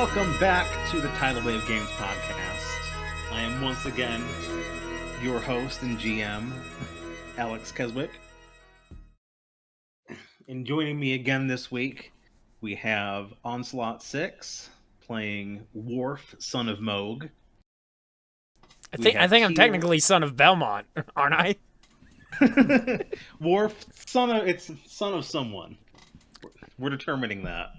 welcome back to the Tidal Wave Games podcast. I am once again your host and GM, Alex Keswick. And joining me again this week, we have Onslaught 6 playing Worf, Son of Moog. I think I'm technically son of Belmont, aren't I? Worf, son of someone. We're determining that.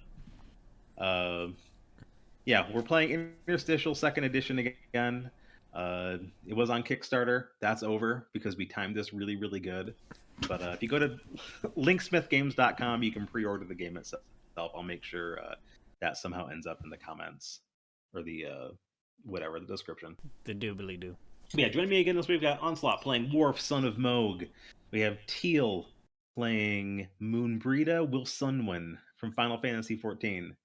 Yeah, we're playing Interstitial Second Edition again. It was on Kickstarter. That's over because we timed this really, really good. But if you go to linksmithgames.com, you can pre-order the game itself. I'll make sure that somehow ends up in the comments or the the description. The doobly-doo. Yeah, join me again this week. We've got Onslaught playing Worf, Son of Moog. We have Teal playing Moonbrita Wilsunwin from Final Fantasy XIV.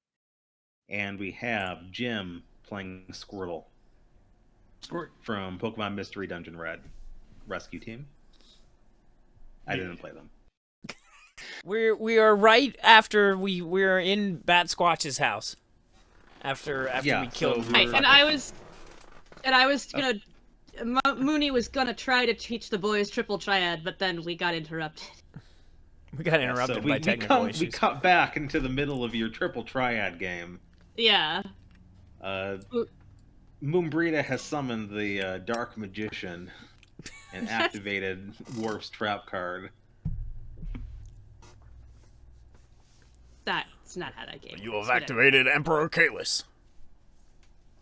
And we have Jim playing Squirtle from Pokemon Mystery Dungeon Red Rescue Team. I didn't play them. We are right after we're in Bat Squatch's house. After we killed. And I was gonna. Mooney was gonna try to teach the boys triple triad, but then we got interrupted. We got interrupted by technical issues. We cut back into the middle of your triple triad game. Yeah. Moonbrita has summoned the Dark Magician and activated Worf's trap card. That's not how that game works. You have activated Emperor Kalis.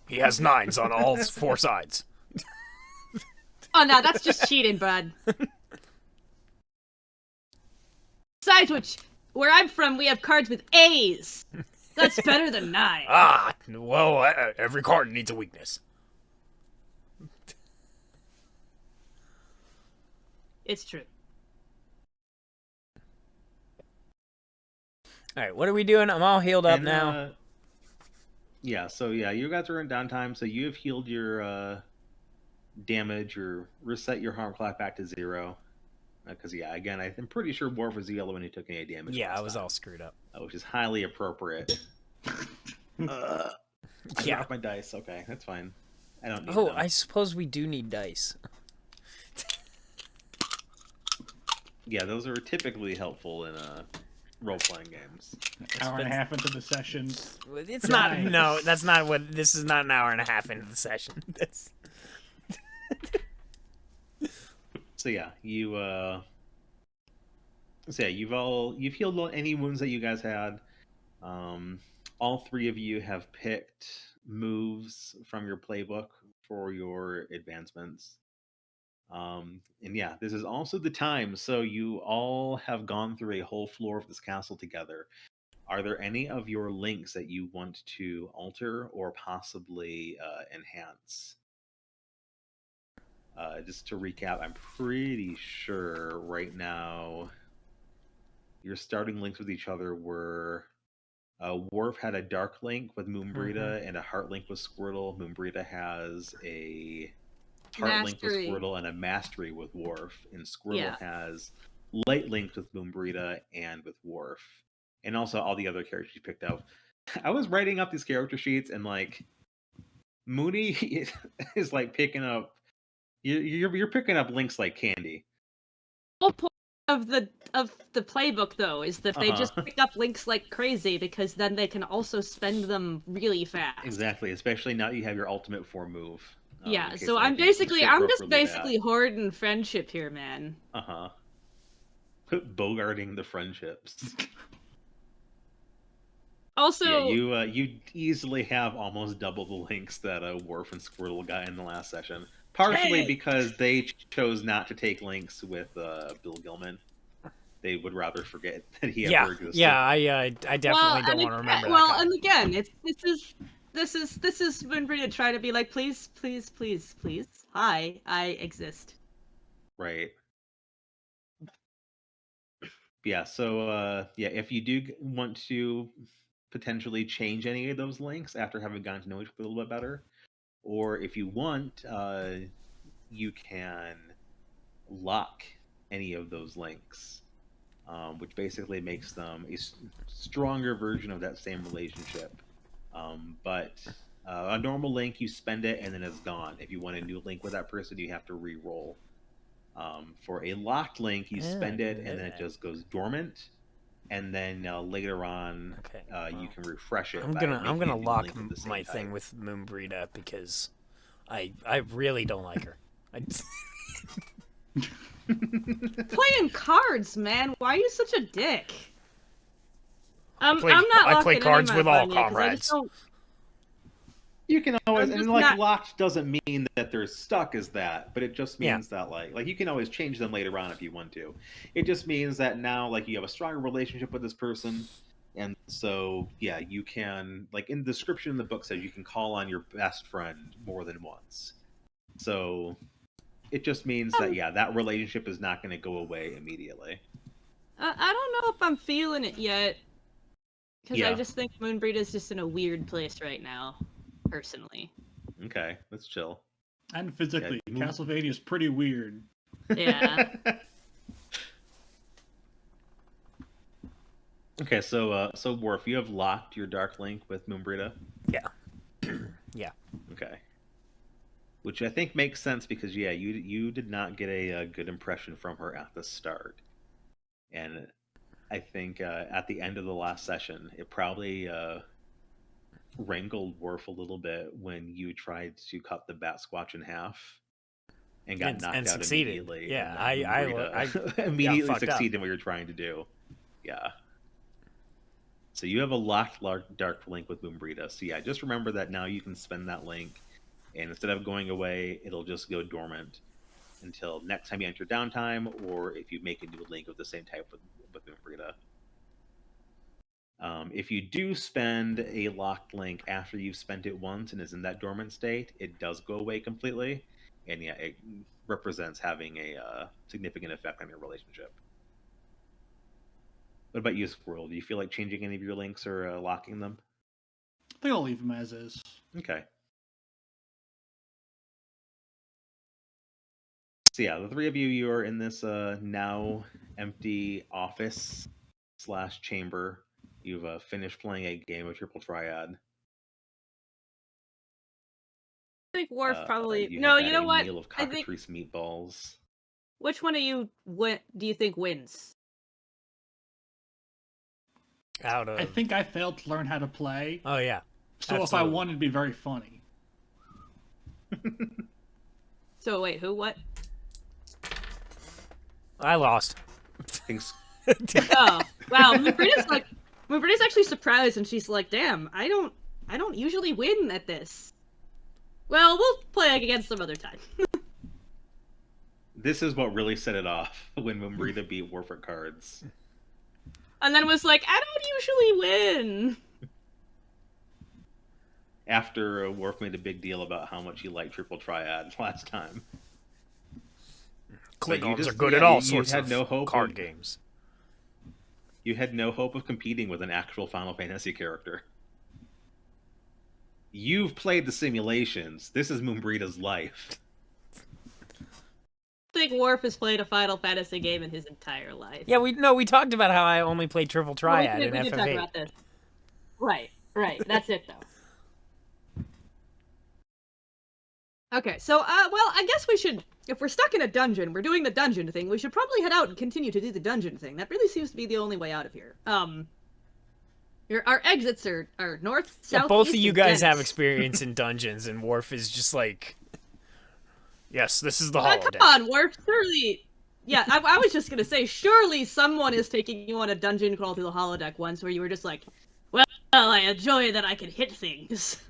He has 9s on all 4 sides. Oh no, that's just cheating, bud. Besides where I'm from, we have cards with A's. That's better than 9. Well, every card needs a weakness. It's true. Alright, what are we doing? I'm all healed up now. You guys are in downtime, so you have healed your damage or reset your harm clock back to 0. Because, again, I'm pretty sure Worf was the only one who took any damage. Yeah, I was all screwed up. Which is highly appropriate. I dropped my dice. Okay, that's fine. I don't need them. I suppose we do need dice. Yeah, those are typically helpful in role-playing games. Hour and a half into the session. It's not. No, that's not what. This is not an hour and a half into the session. That's. So yeah, you've healed any wounds that you guys had. All 3 of you have picked moves from your playbook for your advancements. This is also the time, so you all have gone through a whole floor of this castle together. Are there any of your links that you want to alter or possibly enhance? Just to recap, I'm pretty sure right now your starting links with each other were Worf had a dark link with Moonbrita and a heart link with Squirtle. Moonbrita has a heart link with Squirtle and a mastery with Worf. And Squirtle has light links with Moonbrita and with Worf. And also all the other characters you picked out. I was writing up these character sheets and Mooney is picking up. You're picking up links like candy. The whole point of the playbook, though, is that they just pick up links like crazy because then they can also spend them really fast. Exactly, especially now you have your ultimate form move. So I'm just basically hoarding friendship here, man. Bogarting the friendships. Also, you easily have almost double the links that Worf and Squirtle got in the last session. Partially because they chose not to take links with Bill Gilman. They would rather forget that he ever existed. Yeah, I definitely don't want to remember that. Well, and again, this is Moonbrita trying to be like, please, hi, I exist. Right. Yeah. So if you do want to potentially change any of those links after having gotten to know each other a little bit better, or if you want, you can lock any of those links, which basically makes them a stronger version of that same relationship. But a normal link, you spend it and then it's gone. If you want a new link with that person, you have to re-roll. For a locked link, you spend it and then it just goes dormant, and then later on, you can refresh it. I'm gonna lock my thing with Moonbrita because I really don't like her. Playing cards, man. Why are you such a dick? I'm not. I play cards with all comrades. You can always, and like locked doesn't mean that they're stuck as that, but it just means that like you can always change them later on if you want to. It just means that now like you have a stronger relationship with this person, and so yeah, you can, like in the description in the book says you can call on your best friend more than once. So it just means that that relationship is not going to go away immediately. I don't know if I'm feeling it yet, because I just think Moonbrita is just in a weird place right now. Personally. Okay, let's chill. And physically, Castlevania is pretty weird. Yeah. Okay, so Worf, you have locked your Dark Link with Moonbrita? Yeah. Yeah. Okay. Which I think makes sense because you did not get a good impression from her at the start, and I think at the end of the last session, it probably wrangled Worf a little bit when you tried to cut the Bat Squatch in half and got knocked out succeeded. immediately. Yeah, I immediately succeeded in what you're trying to do. Yeah. So you have a locked Dark Link with Moonbrita. So yeah, just remember that now you can spend that link, and instead of going away, it'll just go dormant until next time you enter downtime, or if you make a new link of the same type with Moonbrita. If you do spend a locked link after you've spent it once and is in that dormant state, it does go away completely, and yeah, it represents having a significant effect on your relationship. What about you, Squirrel? Do you feel like changing any of your links or locking them? I think I'll leave them as is. Okay. So yeah, the three of you are in this now empty office / chamber. You've finished playing a game of Triple Triad. I think Worf probably... You No, have you know a what? meal of cockatrice meatballs. Which one of you do you think wins? I think I failed to learn how to play. Oh, yeah. So absolutely. If I won, it'd be very funny. So wait, who, what? I lost. Oh, wow. Moonbrita's actually surprised, and she's like, damn, I don't usually win at this. Well, we'll play against some other time. This is what really set it off when Moonbrita beat Worf at cards. And then was like, I don't usually win. After Worf made a big deal about how much he liked Triple Triad last time. Klingons are good at all sorts of card games. You had no hope of competing with an actual Final Fantasy character. You've played the simulations. This is Moonbrita's life. I think Worf has played a Final Fantasy game in his entire life. Yeah, we talked about how I only played Triple Triad in FF8. We did talk about this. Right. That's it, though. Okay, so, well, I guess we should, if we're stuck in a dungeon, we're doing the dungeon thing, we should probably head out and continue to do the dungeon thing. That really seems to be the only way out of here. Our exits are north, south, both east, of you and guys west. have experience in dungeons, and Worf is just like, yes, this is the holodeck. Come on, Worf, surely... Yeah, I was just gonna say, surely someone is taking you on a dungeon crawl through the holodeck once where you were just like, well, I enjoy that I can hit things.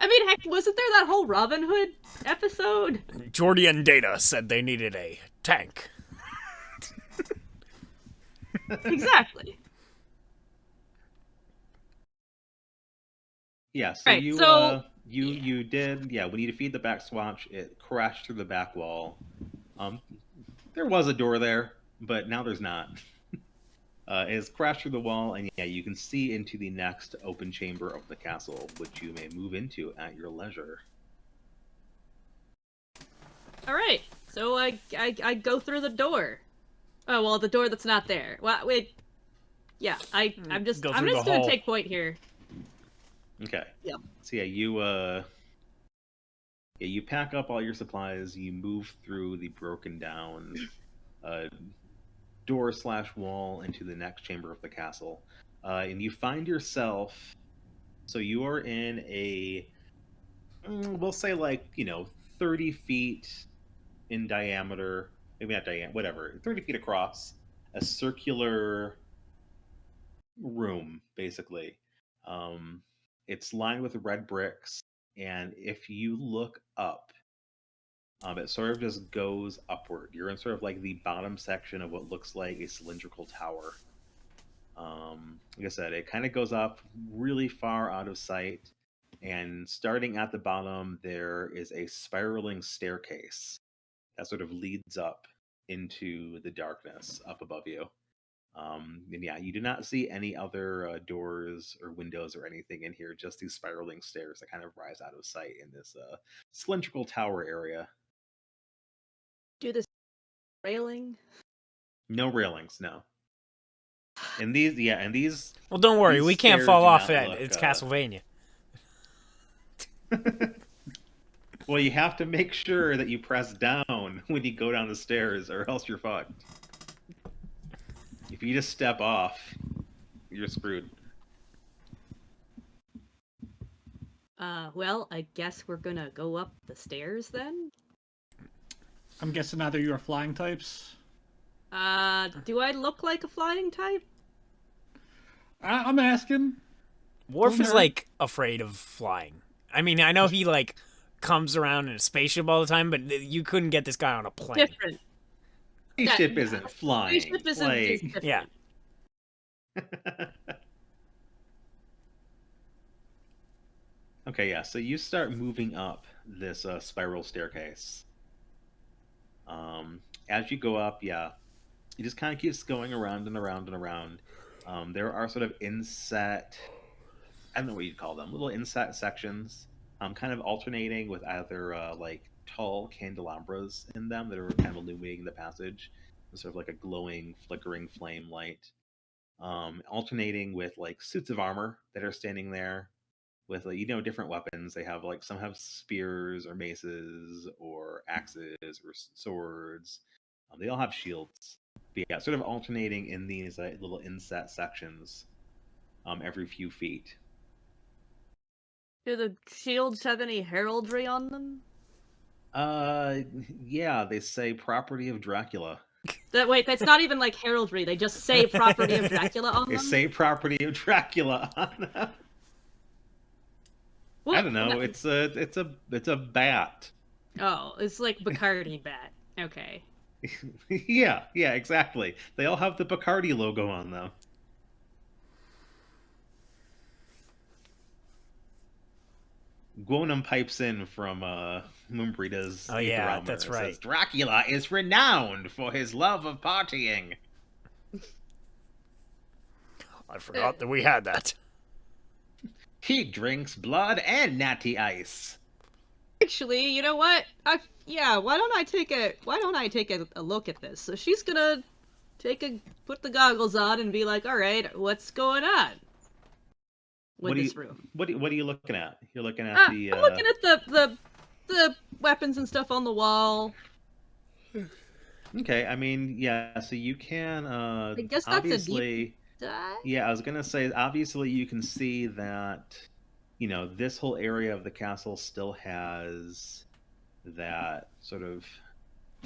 I mean, heck, wasn't there that whole Robin Hood episode? Geordi and Data said they needed a tank. Exactly. Yeah, so right, you did, we need to feed the back swatch. It crashed through the back wall. There was a door there, but now there's not. It's crashed through the wall, and you can see into the next open chamber of the castle, which you may move into at your leisure. All right, so I go through the door. Oh well, the door that's not there. Well, wait. Yeah, I'm just Go I'm through just the gonna hole. take point here. Okay. Yep. So yeah, you pack up all your supplies. You move through the broken down door/wall into the next chamber of the castle, and you find yourself. So you are in a, we'll say, like, 30 feet in diameter, maybe not diameter, whatever, 30 feet across, a circular room, basically. Um, it's lined with red bricks, and if you look up, it sort of just goes upward. You're in sort of like the bottom section of what looks like a cylindrical tower. Like I said, it kind of goes up really far out of sight, and starting at the bottom, there is a spiraling staircase that sort of leads up into the darkness up above you. And yeah, you do not see any other doors or windows or anything in here, just these spiraling stairs that kind of rise out of sight in this cylindrical tower area. Do this railing. No railings, no. And these Well, don't worry, these we can't stairs fall do off not it. look, It's Castlevania. Well, you have to make sure that you press down when you go down the stairs, or else you're fucked. If you just step off, you're screwed. Well, I guess we're gonna go up the stairs then. I'm guessing either you are flying types. Do I look like a flying type? I'm asking. Worf is nerd. like afraid of flying. I mean, I know he like comes around in a spaceship all the time, but you couldn't get this guy on a plane. Different. Spaceship isn't flying. Spaceship isn't like... is different. Yeah. Okay, yeah. So you start moving up this spiral staircase. As you go up, yeah, it just kind of keeps going around and around and around. There are sort of inset, I don't know what you'd call them, little inset sections, kind of alternating with either like tall candelabras in them that are kind of illuminating the passage, sort of like a glowing, flickering flame light, alternating with like suits of armor that are standing there with, like, different weapons. They have, like, some have spears or maces or axes or swords. They all have shields. But yeah, sort of alternating in these little inset sections every few feet. Do the shields have any heraldry on them? Yeah, they say property of Dracula. Wait, that's not even like heraldry. They just say property of Dracula on them. They say property of Dracula on them. What? I don't know. It's a bat. Oh, it's like Bacardi bat. Okay. yeah, exactly. They all have the Bacardi logo on them. Gwonum pipes in from Moonbreeda's. Oh yeah, that's right. Says, Dracula is renowned for his love of partying. I forgot that we had that. He drinks blood and natty ice. Actually, you know what? Why don't I take a look at this? So she's gonna put the goggles on and be like, all right, what's going on with this room? What are you looking at? You're looking at I'm looking at the weapons and stuff on the wall. Okay, I mean, yeah, so you can I guess that's obviously a deep dive? Yeah, I was gonna say, obviously you can see that, this whole area of the castle still has that sort of,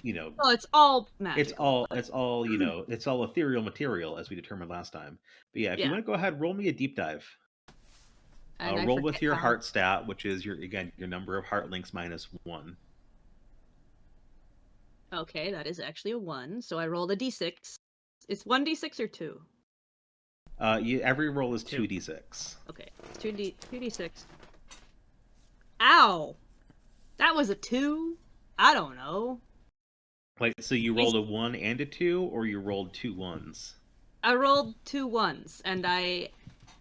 Well, it's all magical. it's all it's all ethereal material, as we determined last time. But yeah, if you want to go ahead, roll me a deep dive. Roll with your heart stat, which is your number of heart links minus 1. Okay, that is actually a 1. So I rolled a d6. It's 1d6 or 2? Every roll is 2d6. Okay, it's 2d6. Ow! That was a 2? I don't know. Wait, so you rolled a 1 and a 2, or you rolled 2 1s? I rolled 2 1s, and I...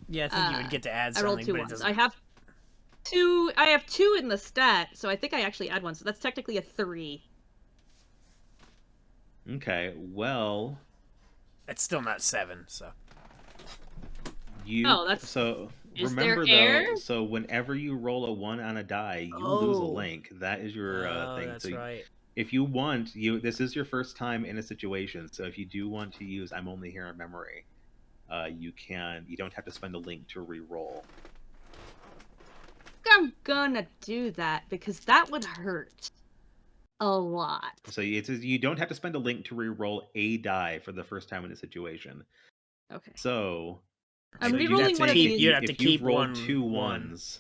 Yeah, I think you would get to add something, I rolled 2 but it 1s. doesn't... I have 2 in the stat, so I think I actually add 1, so that's technically a 3. Okay, well... It's still not 7, so... Oh, that's. So Is there remember air? though, so whenever you roll a 1 on a die, you lose a Oh. link. That is your thing. That's So right. if you want, this is your first time in a situation. So if you do want to use I'm only here in memory, you can. You don't have to spend a link to re-roll. I'm gonna do that because that would hurt a lot. So you don't have to spend a link to re-roll a die for the first time in a situation. Okay. So I'm so re-rolling one of these. You'd have to if keep you've rolled one, two one. ones.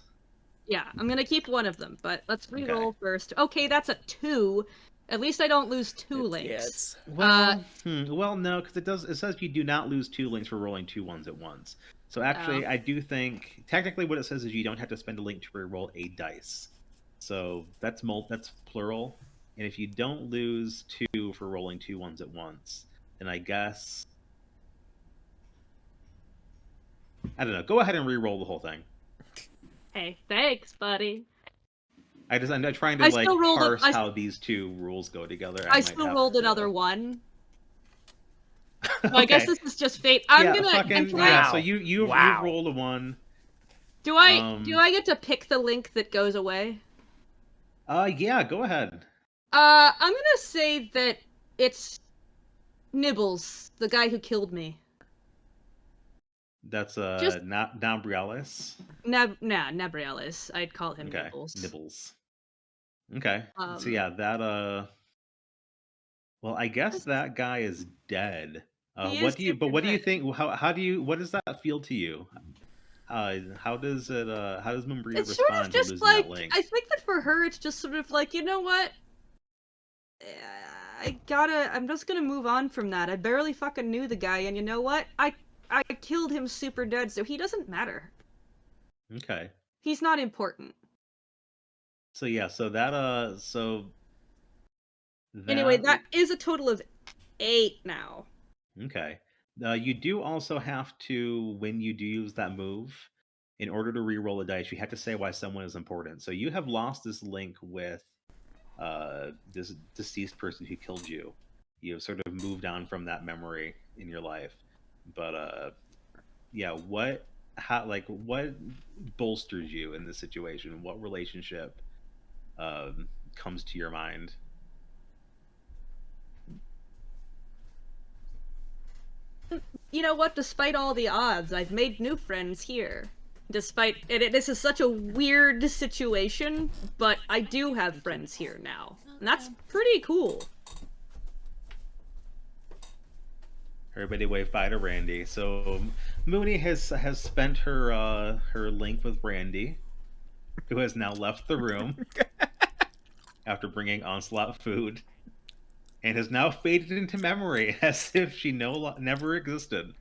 Yeah, I'm gonna keep one of them, but let's re-roll Okay. first. Okay, that's a 2. At least I don't lose 2 links. Yeah, it's... Well, no, because it says you do not lose 2 links for rolling 2 ones at once. So actually, I do think technically what it says is you don't have to spend a link to re-roll a dice. So that's plural, and if you don't lose 2 for rolling 2 ones at once, then I guess I don't know. Go ahead and re-roll the whole thing. Hey, thanks, buddy. I'm trying to still rolled parse how these two rules go together. I still rolled another 1. So I Okay. guess this is just fate. I'm gonna. Yeah. So you Wow. rolled a 1. Do I get to pick the link that goes away? Yeah. Go ahead. I'm gonna say that it's Nibbles, the guy who killed me. That's not Nabrialis. Nabrialis. I'd call him Okay. Nibbles. Nibbles. Okay. So yeah, that well, I guess that guy is dead. What do you think? What does that feel to you? How does Mumbrita It's sort respond of to just losing like, that link? I think that for her, it's just sort of like, you know what? I'm just gonna move on from that. I barely fucking knew the guy, and you know what? I killed him super dead, so he doesn't matter. Okay. He's not important. So yeah, Anyway, that is a total of 8 now. Okay. You do also have to, when you do use that move, in order to re-roll a dice, you have to say why someone is important. So you have lost this link with this deceased person who killed you. You have sort of moved on from that memory in your life. But yeah, what bolsters you in this situation? What relationship comes to your mind? You know what? Despite all the odds, I've made new friends here. Despite this is such a weird situation, but I do have friends here now. And that's pretty cool. Everybody wave bye to Randy. So Mooney has spent her link with Randy, who has now left the room after bringing Onslaught food, and has now faded into memory as if she never existed.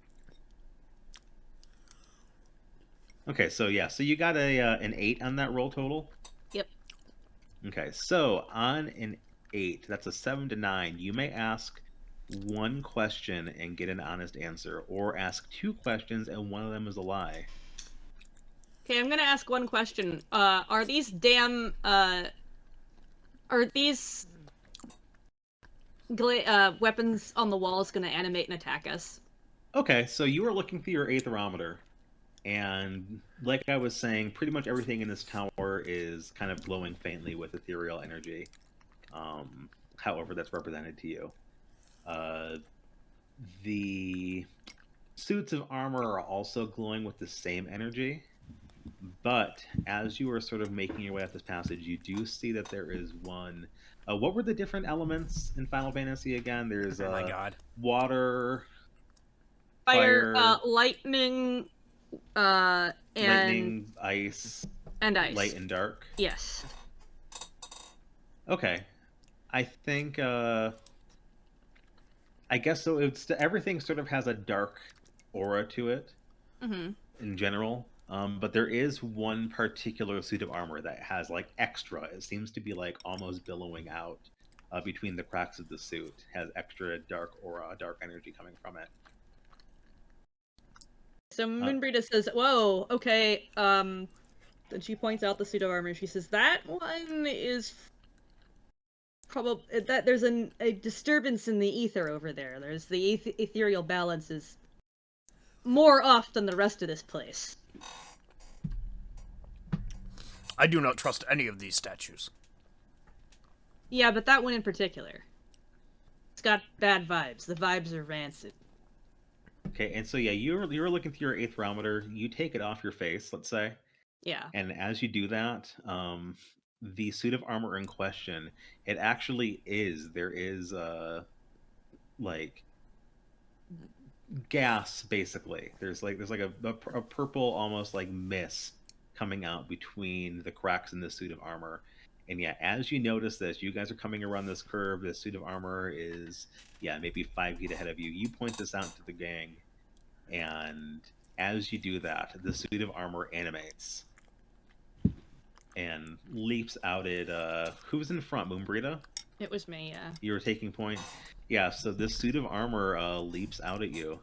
Okay, so yeah, so you got an 8 on that roll total. Yep. Okay, so on an 8, that's a 7 to 9. You may ask 1 question and get an honest answer, or ask 2 questions and one of them is a lie. Okay, I'm gonna ask 1 question. Are these weapons on the walls gonna animate and attack us? Okay, so you are looking through your aetherometer, and like I was saying, pretty much everything in this tower is kind of glowing faintly with ethereal energy. However, that's represented to you. The suits of armor are also glowing with the same energy, but as you are sort of making your way up this passage, you do see that there is one. What were the different elements in Final Fantasy again? There's oh my god, water, fire, lightning, lightning, ice, and ice, light and dark. Yes. Okay, I think. I guess so. Everything sort of has a dark aura to it in general. But there is one particular suit of armor that has like extra. It seems to be like almost billowing out between the cracks of the suit. Has extra dark aura, dark energy coming from it. So Minbrita says, "Whoa, okay." Then she points out the suit of armor. She says, "That one is probably that there's a disturbance in the ether over there. There's the ethereal balance is more off than the rest of this place. I do not trust any of these statues. Yeah, but that one in particular. It's got bad vibes. The vibes are rancid. Okay, and so yeah, you're looking through your aetherometer. You take it off your face, let's say, Yeah. and as you do that, the suit of armor in question, it actually is there is like gas basically. There's like a purple almost like mist coming out between the cracks in the suit of armor. And yeah, as you notice this, you guys are coming around this curve. The suit of armor is, yeah, maybe 5 feet ahead of you. You point this out to the gang, and as you do that, the suit of armor animates and leaps out at who's in front? Moonbrita? It was me, yeah. You were taking point? Yeah, so this suit of armor leaps out at you.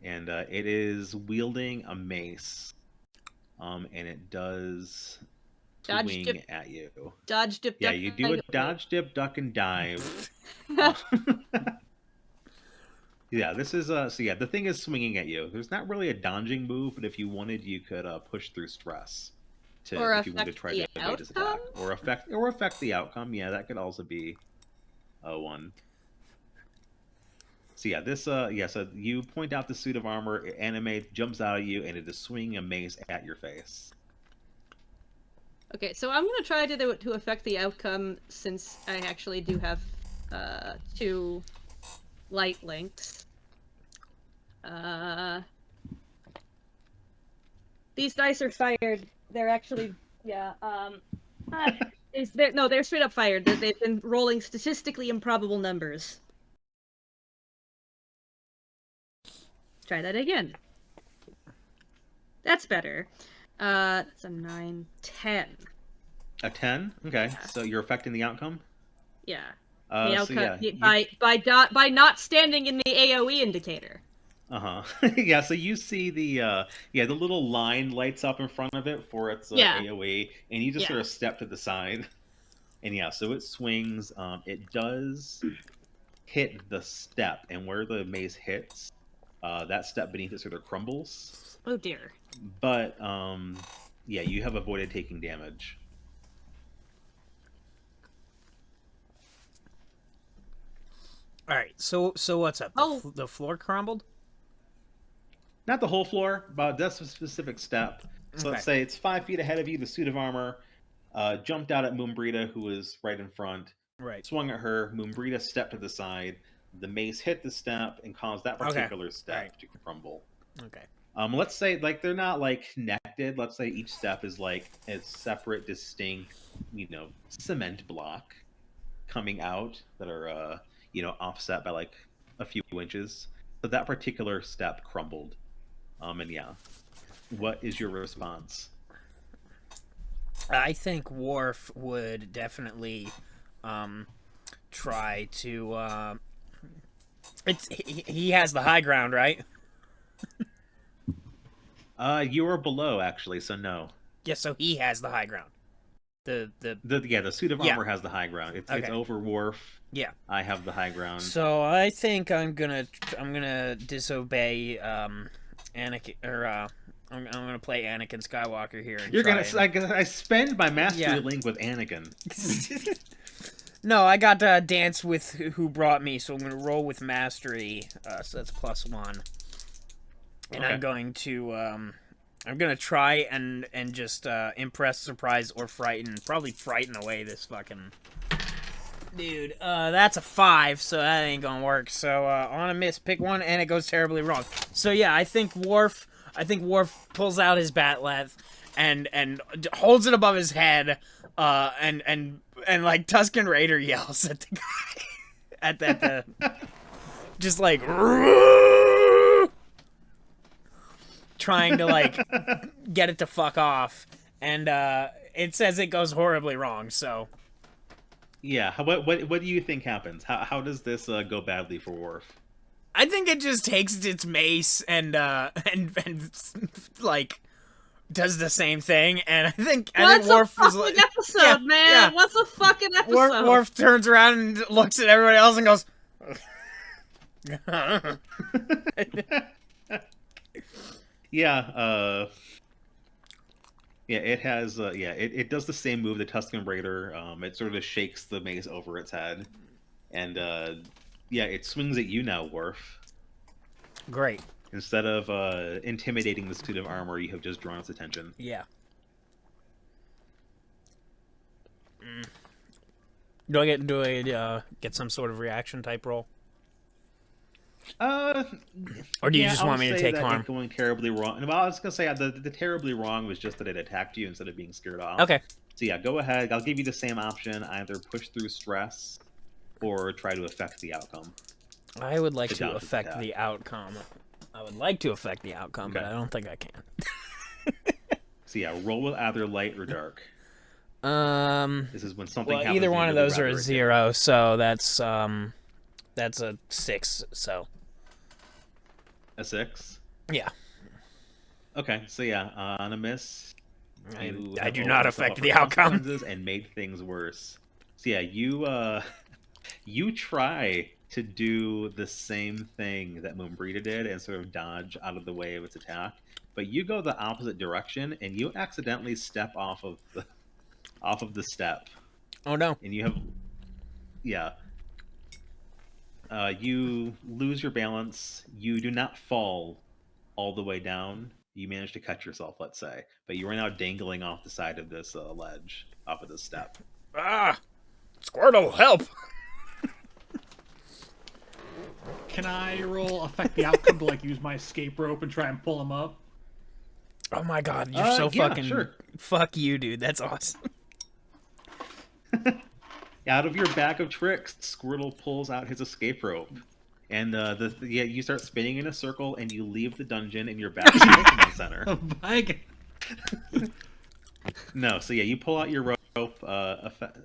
And it is wielding a mace. And it does swing at you. Dodge, dip, yeah, duck. You do a dodge, dip, duck, and dive. Yeah, this is so yeah, the thing is swinging at you. There's not really a dodging move, but if you wanted, you could push through stress if you wanted to try to evade his attack, or affect the outcome. Yeah, that could also be one. So yeah, this so you point out the suit of armor, it animates, jumps out at you, and it is swinging a mace at your face. Okay, so I'm gonna try to affect the outcome, since I actually do have 2 light links. These dice are fired. They're actually, yeah, they're straight up fired. They've been rolling statistically improbable numbers. Try that again. That's better. That's a 9, 10. A 10? Okay, Yeah. so you're affecting the outcome? Yeah. The outcome, by not standing in the AoE indicator. Yeah, so you see the little line lights up in front of it for its AoE, and you just sort of step to the side. And yeah, so it swings. It does hit the step, and where the mace hits, that step beneath it sort of crumbles. Oh dear. But yeah, you have avoided taking damage. All right, so what's up? The floor crumbled? Not the whole floor, but that's a specific step. So let's say it's 5 feet ahead of you. The suit of armor jumped out at Moonbrita, who was right in front. Right. Swung at her. Moonbrita stepped to the side. The mace hit the step and caused that particular step to crumble. Okay. Let's say like they're not like connected. Let's say each step is like a separate, distinct, cement block coming out that are offset by like a few inches. So that particular step crumbled. And yeah, what is your response? I think Worf would definitely try to. He has the high ground, right? You are below actually, so no. Yeah, so he has the high ground. The suit of armor has the high ground. It's over Worf. Yeah, I have the high ground. So I think I'm gonna disobey Anakin, or I'm gonna play Anakin Skywalker here. And I spend my mastery link with Anakin. No, I got to dance with who brought me, so I'm gonna roll with mastery. So that's +1, and I'm going to try and just impress, surprise, or frighten. Probably frighten away this fucking dude. That's a 5, so that ain't gonna work. So on a miss, pick one, and it goes terribly wrong. So yeah, I think Worf pulls out his bat'leth and holds it above his head, and like Tusken Raider yells at the guy at the just like trying to like get it to fuck off, and it says it goes horribly wrong. So yeah, what do you think happens? How does this go badly for Worf? I think it just takes its mace and like does the same thing, and I think Worf was like, episode, man. Yeah. What's a fucking episode? Worf turns around and looks at everybody else and goes. Yeah, yeah, it has. It does the same move, the Tuscan Raider. It sort of shakes the mace over its head, and yeah, it swings at you now, Worf. Great. Instead of intimidating the suit of armor, you have just drawn its attention. Yeah. Do I get some sort of reaction type roll? Or do you just want me to take harm? Going terribly wrong. Well, I was gonna say the terribly wrong was just that it attacked you instead of being scared off. Okay. So yeah, go ahead. I'll give you the same option: either push through stress, or try to affect the outcome. I would like to affect the outcome. I would like to affect the outcome, Okay. but I don't think I can. So yeah, roll with either light or dark. This is when something happens. Either that one you of really those are a rather 0, so that's a 6. So a 6. yeah, Okay, so yeah, on a miss, I you do have not opened affect yourself up the for outcome. consequences and made things worse. So yeah, you try to do the same thing that Moonbrita did and sort of dodge out of the way of its attack, but you go the opposite direction and you accidentally step off of the step. Oh no. And you have you lose your balance. You do not fall all the way down. You manage to cut yourself, let's say, but you are now dangling off the side of this ledge, off of this step. Ah, Squirtle, help! Can I roll affect the outcome to like use my escape rope and try and pull him up? Oh my god, you're so fucking... Sure. Fuck you, dude. That's awesome. Out of your bag of tricks, Squirtle pulls out his escape rope. And you start spinning in a circle, and you leave the dungeon, and you're back in the Pokemon Center. No, so yeah, you pull out your rope. Go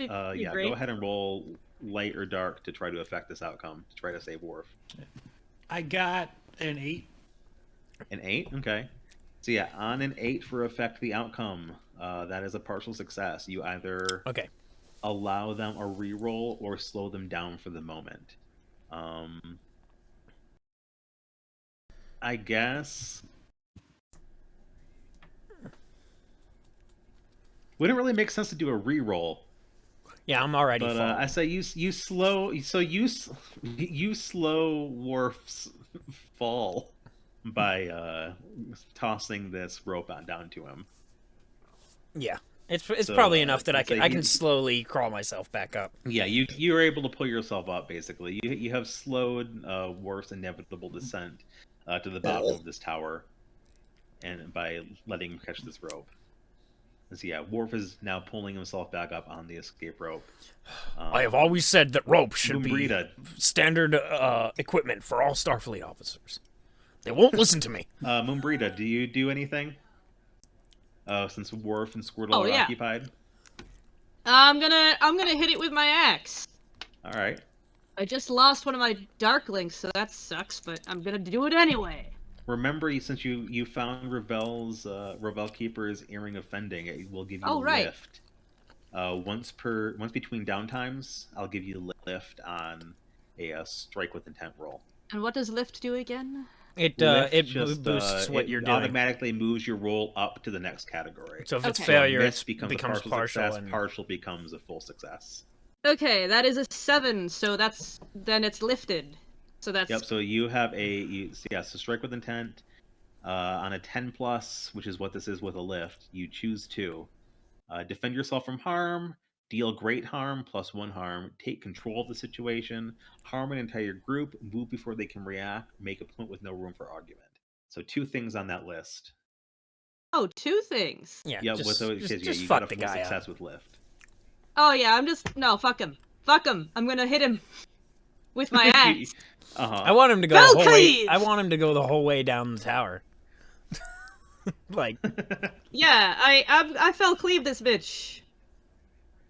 ahead and roll light or dark to try to affect this outcome, to try to save Worf. I got an 8. An 8? Okay. So yeah, on an 8 for affect the outcome, that is a partial success. You either allow them a reroll or slow them down for the moment. I guess wouldn't really make sense to do a reroll. Yeah, I'm already. But I say you slow. So you slow Worf's fall by tossing this rope down to him. Yeah, it's probably enough that I can slowly crawl myself back up. Yeah, you're able to pull yourself up. Basically, you have slowed Worf's inevitable descent to the bottom of this tower, and by letting him catch this rope. So yeah, Worf is now pulling himself back up on the escape rope. I have always said that rope should Moonbrita. be standard equipment for all Starfleet officers. They won't listen to me. Moonbrita, do you do anything? Since Worf and Squirtle are occupied. I'm gonna hit it with my axe. All right. I just lost one of my Darklings, so that sucks. But I'm gonna do it anyway. Remember, since you found Revel Keeper's Earring of Fending, it will give you a lift. Once between downtimes, I'll give you a lift on a strike with intent roll. And what does lift do again? It boosts what you're doing. Automatically moves your roll up to the next category. So if it's failure, it becomes a partial success. Partial becomes a full success. Okay, that is a 7. So then it's lifted. So that's So you have so strike with intent on a 10+, which is what this is with a lift. You choose 2. Defend yourself from harm. Deal great harm +1 harm. Take control of the situation. Harm an entire group. Move before they can react. Make a point with no room for argument. So 2 things on that list. Oh, 2 things. Yeah. Yeah. Just you fuck got a the full guy success up. with lift. Oh yeah, fuck him. Fuck him. I'm gonna hit him with my axe. I want him to go the whole way. I want him to go the whole way down the tower. Like. Yeah, I fell cleave this bitch.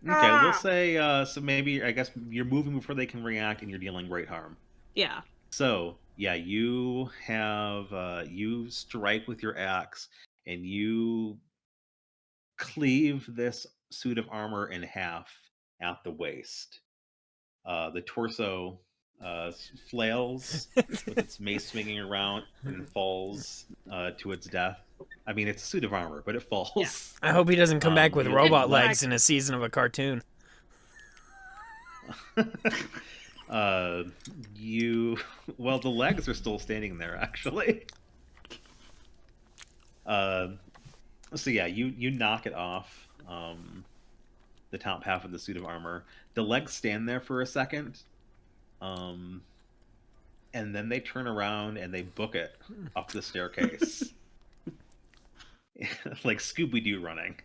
Okay, we'll say so. Maybe I guess you're moving before they can react, and you're dealing great harm. Yeah. So yeah, you have you strike with your axe, and you cleave this suit of armor in half at the waist. The torso flails with its mace swinging around and falls to its death. I mean, it's a suit of armor, but it falls. Yeah. I hope he doesn't come back with your robot leg- legs in a season of a cartoon. Well, the legs are still standing there, actually. So yeah, you knock it off. The top half of the suit of armor. The legs stand there for a second, and then they turn around and they book it up the staircase, like Scooby-Doo running.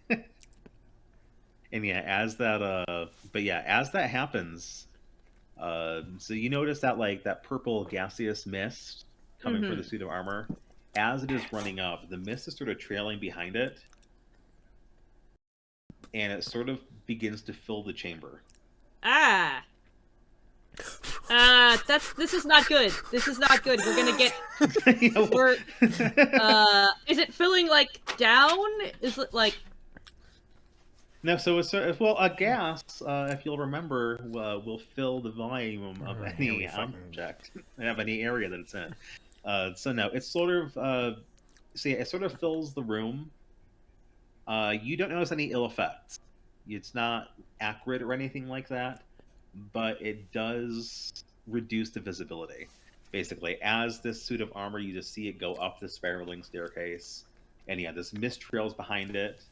And yeah, as that happens, so you notice that like that purple gaseous mist coming for the suit of armor. As it is running up, the mist is sort of trailing behind it, and it sort of begins to fill the chamber. Ah. This is not good. This is not good. We're gonna get. Is it filling like down? Is it like? No, so it's well, a gas, if you'll remember, will fill the volume of any object, of any area that it's in. So no, it's sort of, it sort of fills the room. You don't notice any ill effects. It's not acrid or anything like that, but it does reduce the visibility. Basically, as this suit of armor, you just see it go up the spiraling staircase, and yeah, this mist trails behind it.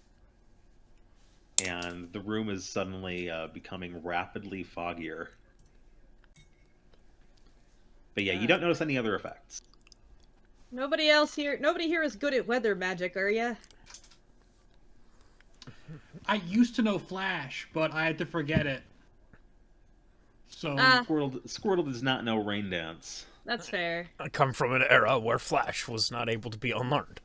And the room is suddenly becoming rapidly foggier. But yeah, you don't notice any other effects. Nobody here is good at weather magic, are ya? I used to know Flash, but I had to forget it. So Squirtle does not know rain dance. That's fair. I come from an era where Flash was not able to be unlearned.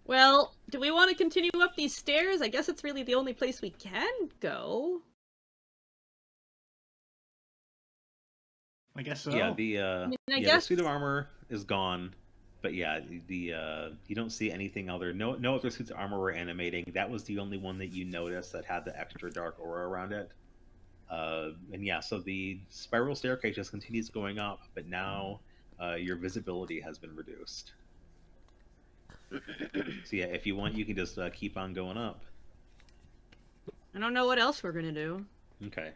Well, do we want to continue up these stairs? I guess it's really the only place we can go. I guess so. Yeah, the suit of armor is gone, but yeah, you don't see anything other. No other suits of armor were animating. That was the only one that you noticed that had the extra dark aura around it. And yeah, so the spiral staircase just continues going up, but now your visibility has been reduced. So yeah, if you want, you can just keep on going up. I don't know what else we're gonna do. Okay.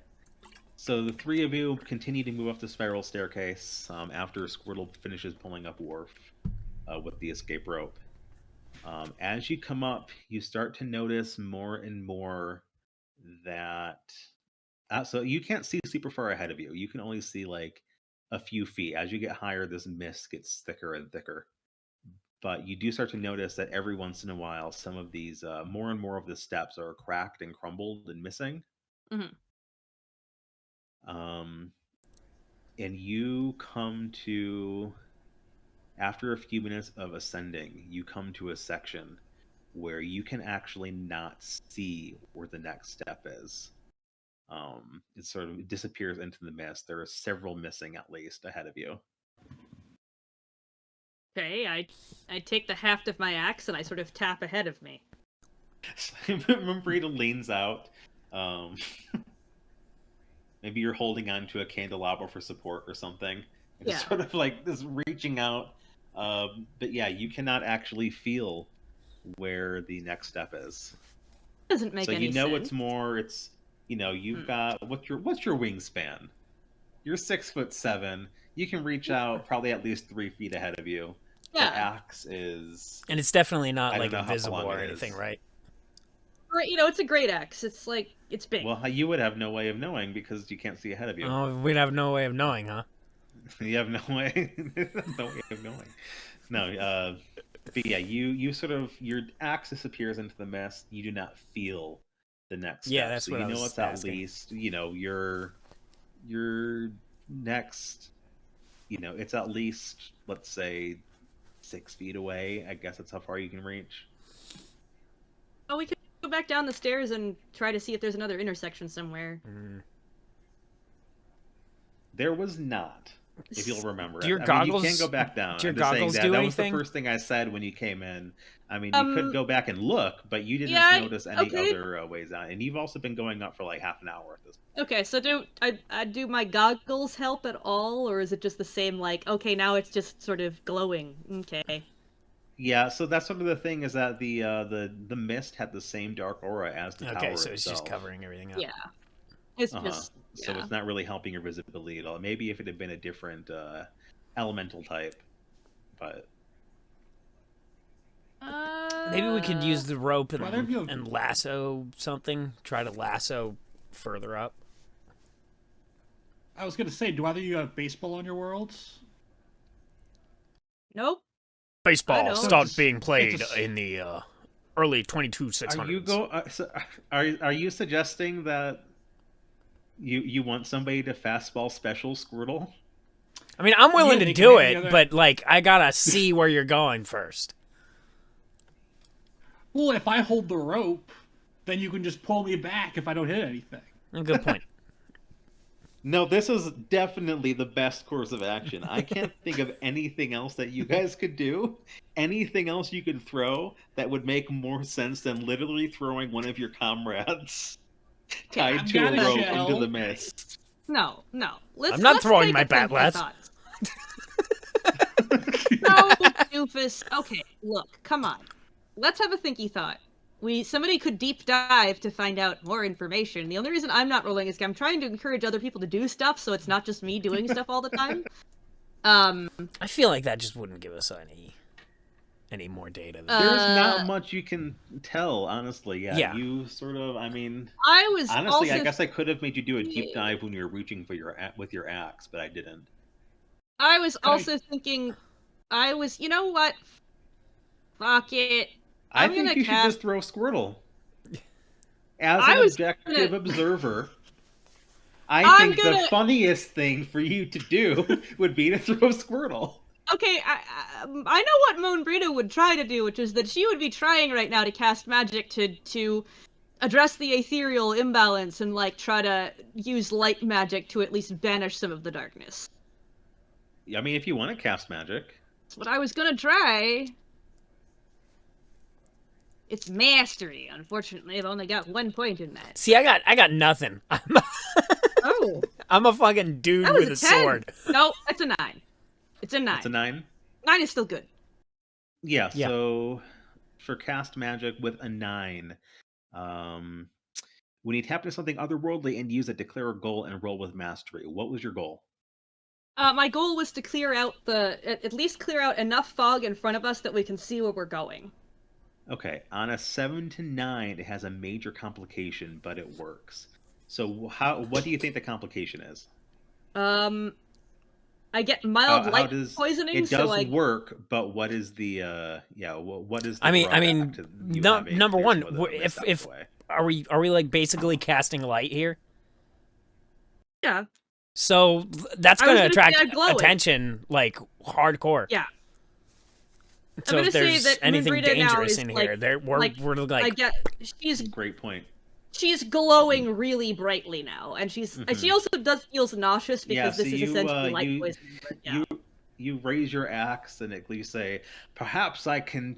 So the three of you continue to move up the spiral staircase after Squirtle finishes pulling up Worf with the escape rope. As you come up, you start to notice more and more that... so you can't see super far ahead of you. You can only see like a few feet. As you get higher, this mist gets thicker and thicker. But you do start to notice that every once in a while, some of these, more and more of the steps are cracked and crumbled and missing. Mm-hmm. And you come to, after a few minutes of ascending, you come to a section where you can actually not see where the next step is. It sort of disappears into the mist. There are several missing, at least, ahead of you. Okay, I take the haft of my axe and I sort of tap ahead of me. Membrita leans out. Maybe you're holding on to a candelabra for support or something. And Yeah. just sort of like this reaching out. But yeah, you cannot actually feel where the next step is. Doesn't make any sense. So you know it's more. It's you've got what's your wingspan? You're 6'7". You can reach out probably at least 3 feet ahead of you. Yeah. The axe is... And it's definitely not I like don't know how invisible long or it anything, is. right? Right, it's a great axe. It's like, it's big. Well, you would have no way of knowing because you can't see ahead of you. Oh, we'd have no way of knowing, huh? You have no way of knowing. No, but yeah, you sort of, your axe disappears into the mist. You do not feel the next step. Yeah, that's so what I was it's asking. at least, your next, it's at least, let's say, 6 feet away. I guess that's how far you can reach. Oh, we could go back down the stairs and try to see if there's another intersection somewhere. There was not. if you'll remember. Do your I mean, goggles- you can go back down. do your I'm just saying goggles that do that anything? was the first thing I said when you came in. I mean, you could go back and look, but you didn't yeah, notice any okay. other ways out. And you've also been going up for like half an hour at this point. Okay, so do my goggles help at all, or is it just the same? Like, okay, now it's just sort of glowing. Okay. Yeah, so that's sort of the thing is that the mist had the same dark aura as the tower Okay, so it's itself. just covering everything up. Yeah. It's Uh-huh. just So it's not really helping your visibility at all. Maybe if it had been a different elemental type, but Maybe we could use the rope Whether of you- and lasso something. Try to lasso further up. I was gonna say, do either of you have baseball on your worlds? Nope. I Baseball don't. started being played It's a- in the early 600s. are you suggesting that you want somebody to fastball special Squirtle? I mean, I'm willing Yeah, to they do can it, have the other- but like I gotta see where you're going first. Well, if I hold the rope, then you can just pull me back if I don't hit anything. Good point. No, this is definitely the best course of action. I can't think of anything else that you guys could do. Anything else you could throw that would make more sense than literally throwing one of your comrades tied I've to got a a rope shell. into the mist. No. I'm not throwing take my a bat thinky lats. thought. No, doofus. Okay, look, come on. Let's have a thinky thought. Somebody could deep dive to find out more information. The only reason I'm not rolling is 'cause I'm trying to encourage other people to do stuff, so it's not just me doing stuff all the time. I feel like that just wouldn't give us any more data. Than There's not much you can tell, honestly. Yeah. You sort of, I mean, I was honestly, also I guess I could have made you do a deep dive when you were reaching for with your axe, but I didn't. I was also thinking, you know what? Fuck it. I I'm think gonna you should cast. just throw Squirtle. As I an was objective gonna- observer, I I'm think gonna- the funniest thing for you to do would be to throw Squirtle. Okay, I know what Moonbrita would try to do, which is that she would be trying right now to cast magic to address the ethereal imbalance and like try to use light magic to at least banish some of the darkness. I mean, if you want to cast magic. That's what I was gonna try. It's mastery. Unfortunately, I've only got 1 point in that. See, I got nothing. Oh, I'm a fucking dude that was with a 10. sword. No, that's a 9. It's a 9. It's a 9? 9 is still good. Yeah, Yeah. so for cast magic with a 9, when you tap into something otherworldly and use it, declare a goal and roll with mastery. What was your goal? My goal was to clear out at least clear out enough fog in front of us that we can see where we're going. Okay, on a 7 to 9, it has a major complication, but it works. So what do you think the complication is? I get mild light does poisoning. it does so I... work, but what is the what is the I mean, drawback to you having number clear one, some of the mist out of if the way? are we like basically casting light here? Yeah. So that's I was gonna gonna say attract I glow it. attention like hardcore. Yeah. So gonna if say there's that anything Moonbrita now dangerous is, in like- here, we're I like get Great point. she's glowing really brightly now, and she also feels nauseous because Yeah, this so is you, essentially light you- poisoning. But yeah. You raise your axe and at least say, "Perhaps I can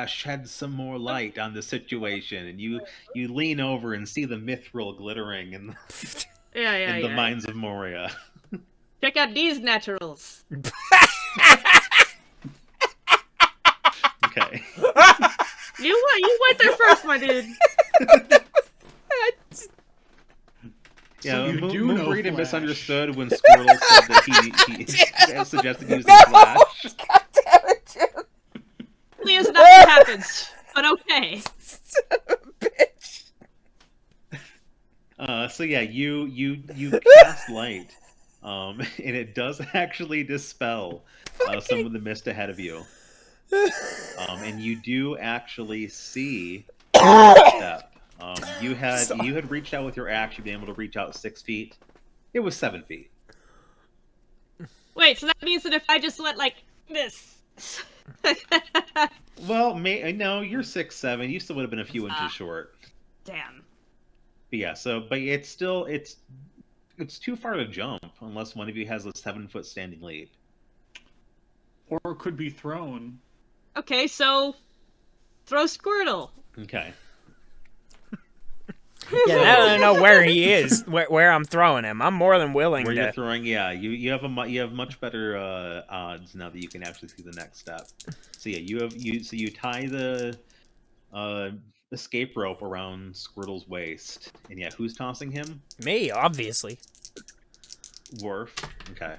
shed some more light on the situation." And you lean over and see the mithril glittering in the mines of Moria. Check out these naturals. Okay. You went there first, my dude. Yeah, you do know Moonbreeder Flash. misunderstood when Squirtle said that he suggested using Flash. Really is not what happens, but okay. So yeah, you cast light, and it does actually dispel some of the mist ahead of you. And you do actually see a step. You had reached out with your axe. You'd been able to reach out 6 feet. It was 7 feet. Wait, so that means that if I just went like this. Well, no, you're 6'7". You still would have been a few inches short. Damn. But yeah, but it's it's too far to jump unless one of you has a 7-foot standing leap. Or it could be thrown. Okay, so throw Squirtle. Okay. Yeah, now I know where he is, where I'm throwing him. I'm more than willing Where to. you're throwing, yeah, you have much better odds now that you can actually see the next step. So yeah, you tie the escape rope around Squirtle's waist, and yeah, who's tossing him? Me, obviously. Worf. Okay.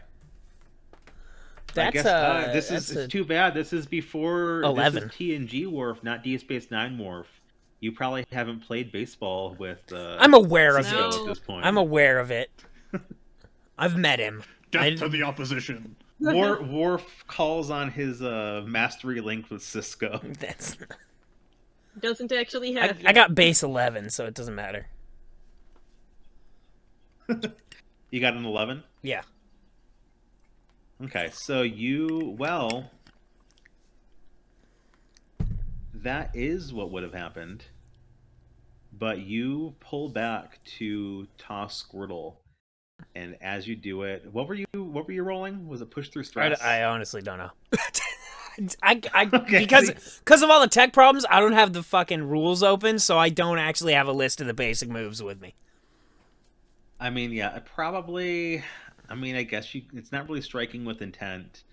That's I guess this is too bad. This is before 11. This is TNG Worf, not D Space Nine Worf. You probably haven't played baseball with. I'm aware of Cisco it. at this point. I'm aware of it. I've met him. Death to the opposition. Worf calls on his mastery link with Cisco. That's. Doesn't actually have. I got base 11, so it doesn't matter. You got an 11? Yeah. Okay, so that is what would have happened. But you pull back to toss Squirtle, and as you do it, what were you rolling? Was it push through stress? I honestly don't know. Okay, because of all the tech problems, I don't have the fucking rules open, so I don't actually have a list of the basic moves with me. I mean, yeah, probably. I mean, I guess it's not really striking with intent,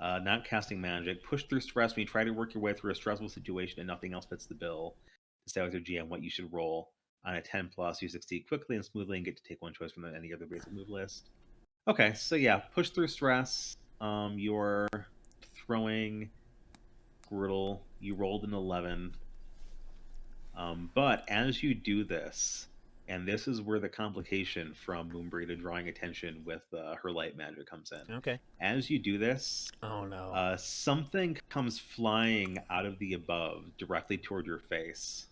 not casting magic. Push through stress when you try to work your way through a stressful situation and nothing else fits the bill. Decide with your GM what you should roll. On a 10+, you succeed quickly and smoothly and get to take one choice from any other basic move list. Okay, so yeah, push through stress. You're throwing Squirtle. You rolled an 11. But as you do this, and this is where the complication from Moonbrita drawing attention with her light magic comes in. Okay. As you do this, oh no, something comes flying out of the above directly toward your face.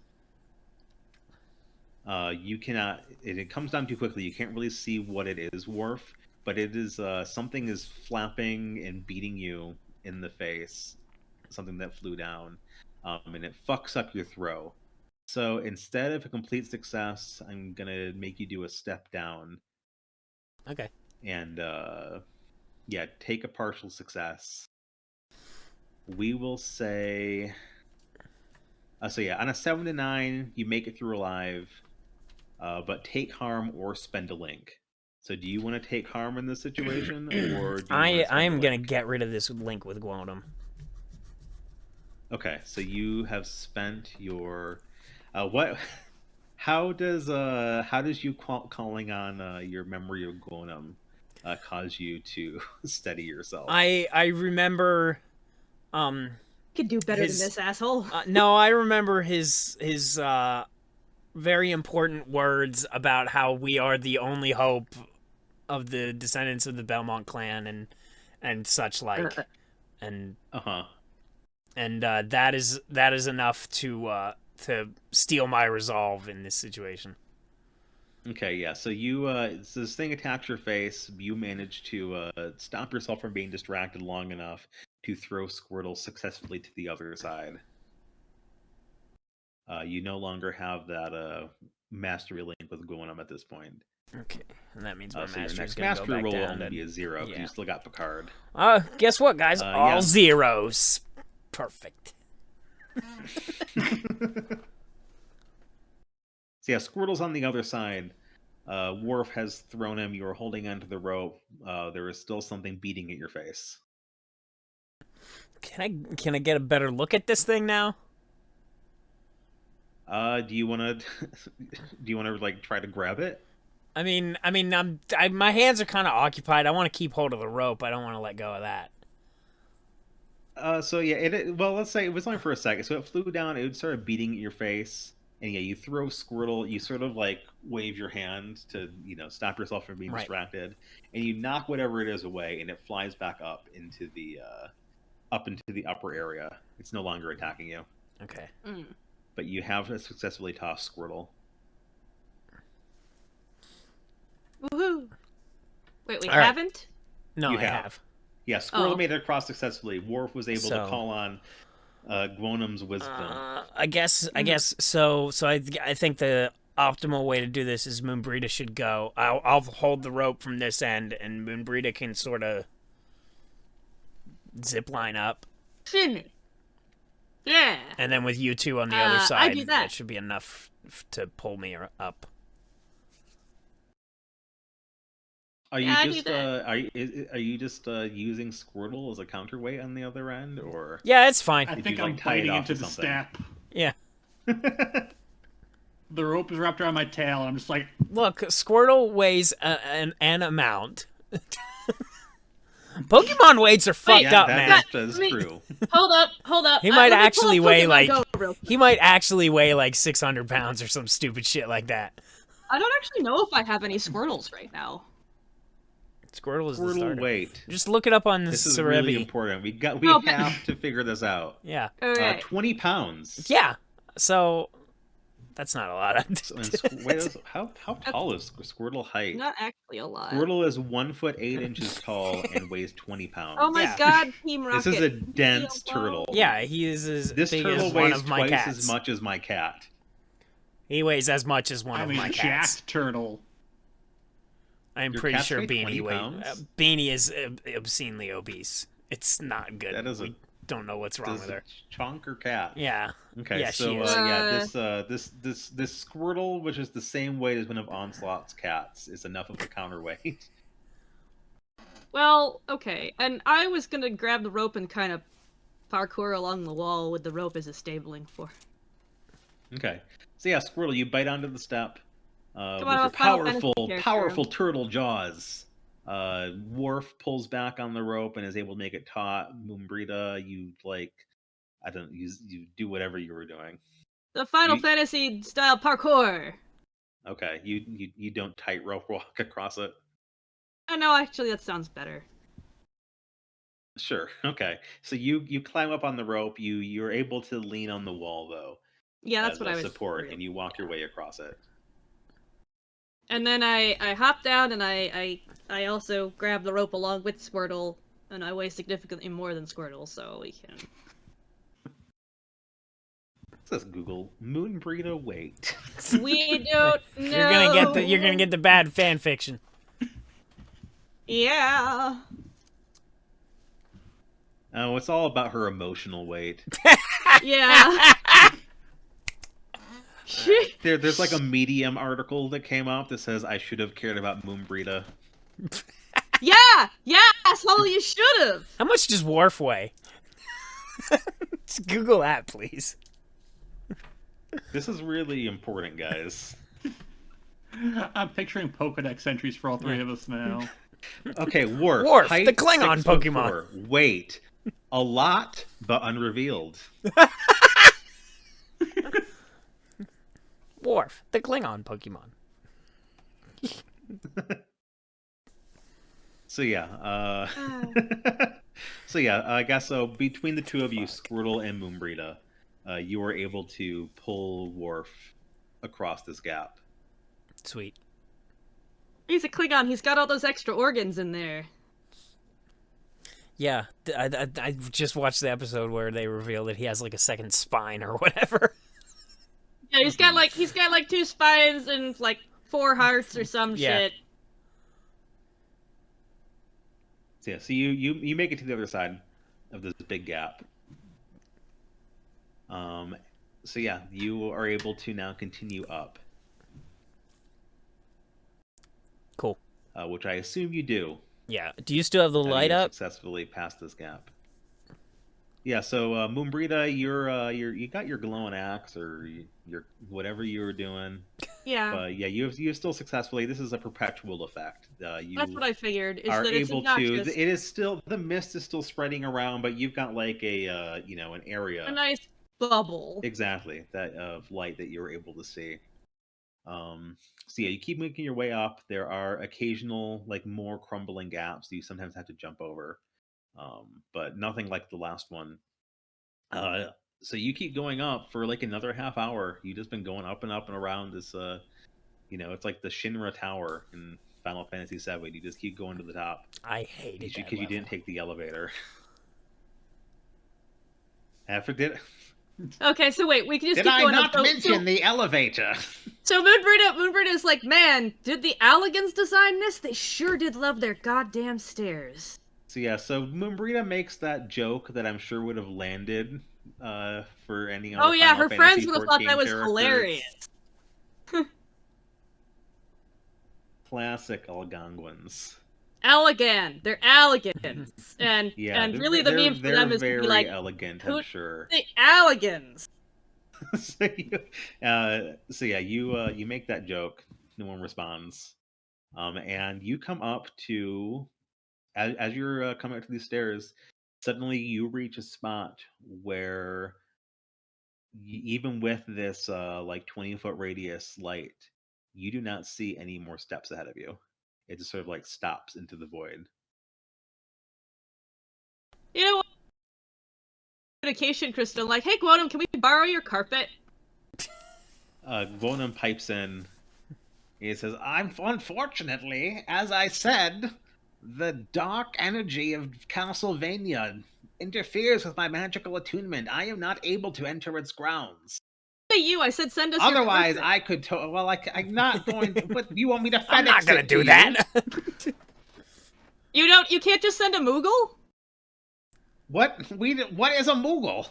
You cannot. It comes down too quickly. You can't really see what it is, Worf. But it is something is flapping and beating you in the face. Something that flew down, and it fucks up your throw. So instead of a complete success, I'm gonna make you do a step down. Okay. And yeah, take a partial success. We will say. So yeah, on a 7 to 9, you make it through alive, but take harm or spend a link. So do you want to take harm in this situation, or do you I am gonna get rid of this link with Gwonum. Okay, so you have spent your what? How does you calling on your memory of Gwonum cause you to steady yourself? I remember. Could do better than this, asshole. No, I remember his very important words about how we are the only hope of the descendants of the Belmont clan and such like, and that is enough to steel my resolve in this situation. Okay, yeah. So so this thing attacks your face. You manage to stop yourself from being distracted long enough to throw Squirtle successfully to the other side. You no longer have that mastery link with Gwonum at this point. Okay, and that means my so your master's next gonna mastery go back roll will down only to be a 0 because yeah. you still got Picard. Guess what, guys? All yeah. zeros. Perfect. So yeah, Squirtle's on the other side. Worf has thrown him. You are holding onto the rope. There is still something beating at your face. Can I get a better look at this thing now? Do you want to like try to grab it? I mean, my hands are kind of occupied. I want to keep hold of the rope. I don't want to let go of that. So yeah, well, let's say it was only for a second. So it flew down. It started beating at your face, and yeah, you throw Squirtle. You sort of like wave your hand to stop yourself from being distracted, and you knock whatever it is away, and it flies back up into the upper area. It's no longer attacking you. Okay. But you have successfully tossed Squirtle. Woohoo! Wait, we All right. haven't? No, You I have. Yeah, Squirtle made it across successfully. Worf was able to call on Gwonum's wisdom. I guess so. So I think the optimal way to do this is Moonbrita should go. I'll hold the rope from this end, and Moonbrita can sort of zip line up. Yeah. And then with you two on the other I side, do that. should be enough to pull me up. Are you Yeah, I do just that. are you just using Squirtle as a counterweight on the other end, or Yeah, it's fine. I Did think you, like, I'm tie it biting off into to the something? step. Yeah. The rope is wrapped around my tail, and I'm just like, Look, Squirtle weighs an amount. Pokemon weights are fucked yeah, up, that man. is Me- true. Hold up. He might let me pull actually up weigh Pokemon like Go real quick. he might actually weigh like 600 pounds or some stupid shit like that. I don't actually know if I have any Squirtles right now. Squirtle is the Squirtle starter. weight. Just look it up on This is Cerebi. really important. We Oh, but- have to figure this out. Yeah. Okay. 20 pounds. Yeah. So that's not a lot. So, and how tall is Squirtle height? Not actually a lot. Squirtle is 1 foot 8 inches tall and weighs 20 pounds. Oh my Yeah. god, Team Rocket. This is a dense turtle. Yeah, he is as This big turtle as one weighs of my twice cats. as much as my cat. He weighs as much as one I'm of a my jacked cats. turtle. I'm Your pretty cats sure weigh 20 Beanie pounds? Beanie is obscenely obese. It's not good. That is a We don't know what's wrong This with her. chonker cat. Yeah. Okay, Yeah, so she is. this Squirtle, which is the same weight as one of Onslaught's cats, is enough of a counterweight. Well, okay. And I was gonna grab the rope and kind of parkour along the wall with the rope as a stabling for. Okay, so yeah, Squirtle, you bite onto the step Come on, with I'm your a Final Fantasy powerful character. turtle jaws. Worf pulls back on the rope and is able to make it taut. Moonbrita, you I don't you do whatever you were doing. The Final You- Fantasy style parkour. Okay, you don't tightrope walk across it. Oh no, actually that sounds better. Sure. Okay. So you climb up on the rope. You're able to lean on the wall though Yeah, that's as what I a was. support, and you walk your way across it. And then I hop down and I also grab the rope along with Squirtle, and I weigh significantly more than Squirtle, so we can. It says Google Moonbrita weight. We don't know. You're gonna get the bad fan fiction. Yeah. Oh, it's all about her emotional weight. Yeah. There's like a Medium article that came up that says I should have cared about Moonbrita. Yeah, asshole, you should have. How much does Worf weigh? Just Google that, please. This is really important, guys. I'm picturing Pokedex entries for all three of us now. Okay, Worf. Worf, height, the Klingon 6'4". Pokemon. Weight, a lot, but unrevealed. Worf, the Klingon Pokemon. So yeah, I guess so. Between the two of you, Squirtle and Moonbrita, you were able to pull Worf across this gap. Sweet. He's a Klingon. He's got all those extra organs in there. Yeah, I just watched the episode where they reveal that he has like a second spine or whatever. Yeah, he's got like 2 spines and like 4 hearts or some Yeah. shit. So yeah, so you make it to the other side of this big gap. So yeah, you are able to now continue up, Cool. which I assume you do. Yeah. Do you still have the light You up? successfully past this gap. Yeah, so Moonbrita, you got your glowing axe or your whatever you were doing. Yeah. But yeah, you still successfully. This is a perpetual effect. You That's what I figured. Is are that it's able to. obnoxious. It is still the mist is still spreading around, but you've got like a an area. A nice bubble. Exactly, that of light that you're able to see. So yeah, you keep making your way up. There are occasional like more crumbling gaps that you sometimes have to jump over, but nothing like the last one. So you keep going up for like another half hour. You've just been going up and up and around this. It's like the Shinra Tower in Final Fantasy VII. You just keep going to the top I hated that because you didn't level. take the elevator. I forget. Okay, so wait, we can just Did keep I going not up. mention the elevator? So Moonbreeder's like, man, did the Alligans design this? They sure did love their goddamn stairs. So yeah, so Moonbrita makes that joke that I'm sure would have landed for any other Oh yeah, Final her Fantasy friends would have thought that XIV was character. hilarious. Classic Algonquins. Allegan, they're Alligans, and Yeah, really the meme for them is to very be like, elegant, who- I'm sure. the Alligans. So yeah, you make that joke. No one responds, and you come up to as you're coming up to these stairs. Suddenly, you reach a spot where even with this like 20-foot radius light, you do not see any more steps ahead of you. It just sort of like stops into the void. You know what? Communication crystal, like, hey Guodum, can we borrow your carpet? Gwonum pipes in. He says, Unfortunately, as I said, the dark energy of Castlevania interferes with my magical attunement. I am not able to enter its grounds. Hey you, I said send us Otherwise, your carpet. I could. I'm not going. But you want me to FedEx I'm not gonna it do to that. You can't just send a Moogle? What is a Moogle?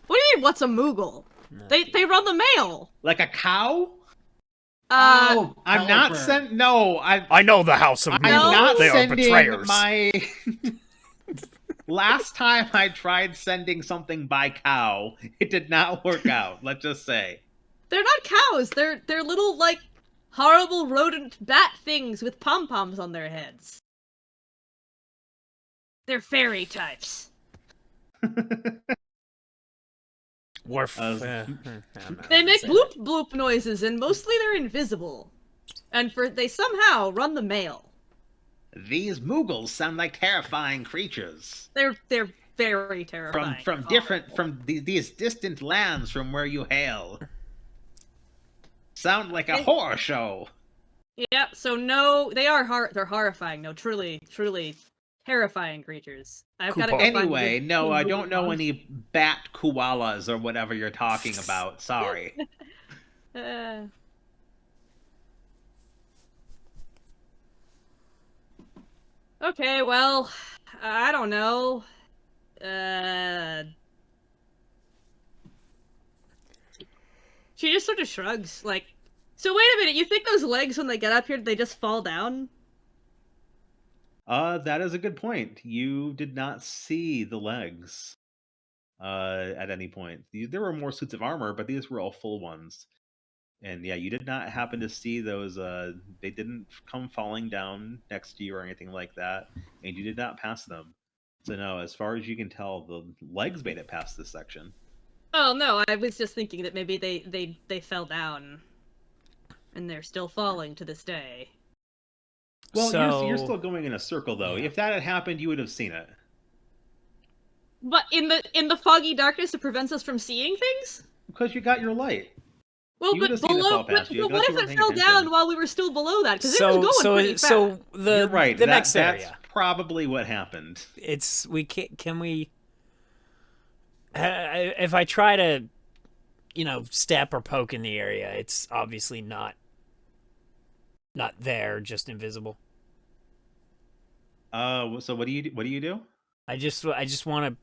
What do you mean, what's a Moogle? They run the mail. Like a cow? Oh, I'm not Pelipper. No, I know the House of I'm Noodle. not They are sending betrayers. my. Last time I tried sending something by cow, it did not work out. Let's just say. They're not cows. They're little like horrible rodent bat things with pom poms on their heads. They're fairy types. Worf. They make bloop bloop noises, and mostly they're invisible. And they somehow run the mail. These Moogles sound like terrifying creatures. They're very terrifying. From these distant lands from where you hail. Sound like a horror show. Yeah. So no, they're horrifying. No, truly terrifying creatures. I've got to go Anyway, find no, I Moogle don't know ones. any bat koalas or whatever you're talking about. Sorry. Okay, well, I don't know. She just sort of shrugs, like, so wait a minute, you think those legs when they get up here, they just fall down? That is a good point. You did not see the legs at any point. There were more suits of armor, but these were all full ones. And yeah, you did not happen to see those. They didn't come falling down next to you or anything like that, and you did not pass them. So no, as far as you can tell, the legs made it past this section. Oh no, I was just thinking that maybe they fell down, and they're still falling to this day. Well, you're still going in a circle though. Yeah. If that had happened, you would have seen it. But in the foggy darkness, it prevents us from seeing things? Because you got your light. Well, but below. But what if it fell down while we were still below that? Because it was going pretty fast. So you're right. The next area. That's probably what happened. Can we? If I try to, step or poke in the area, it's obviously not there, just invisible. So what do you do? I just want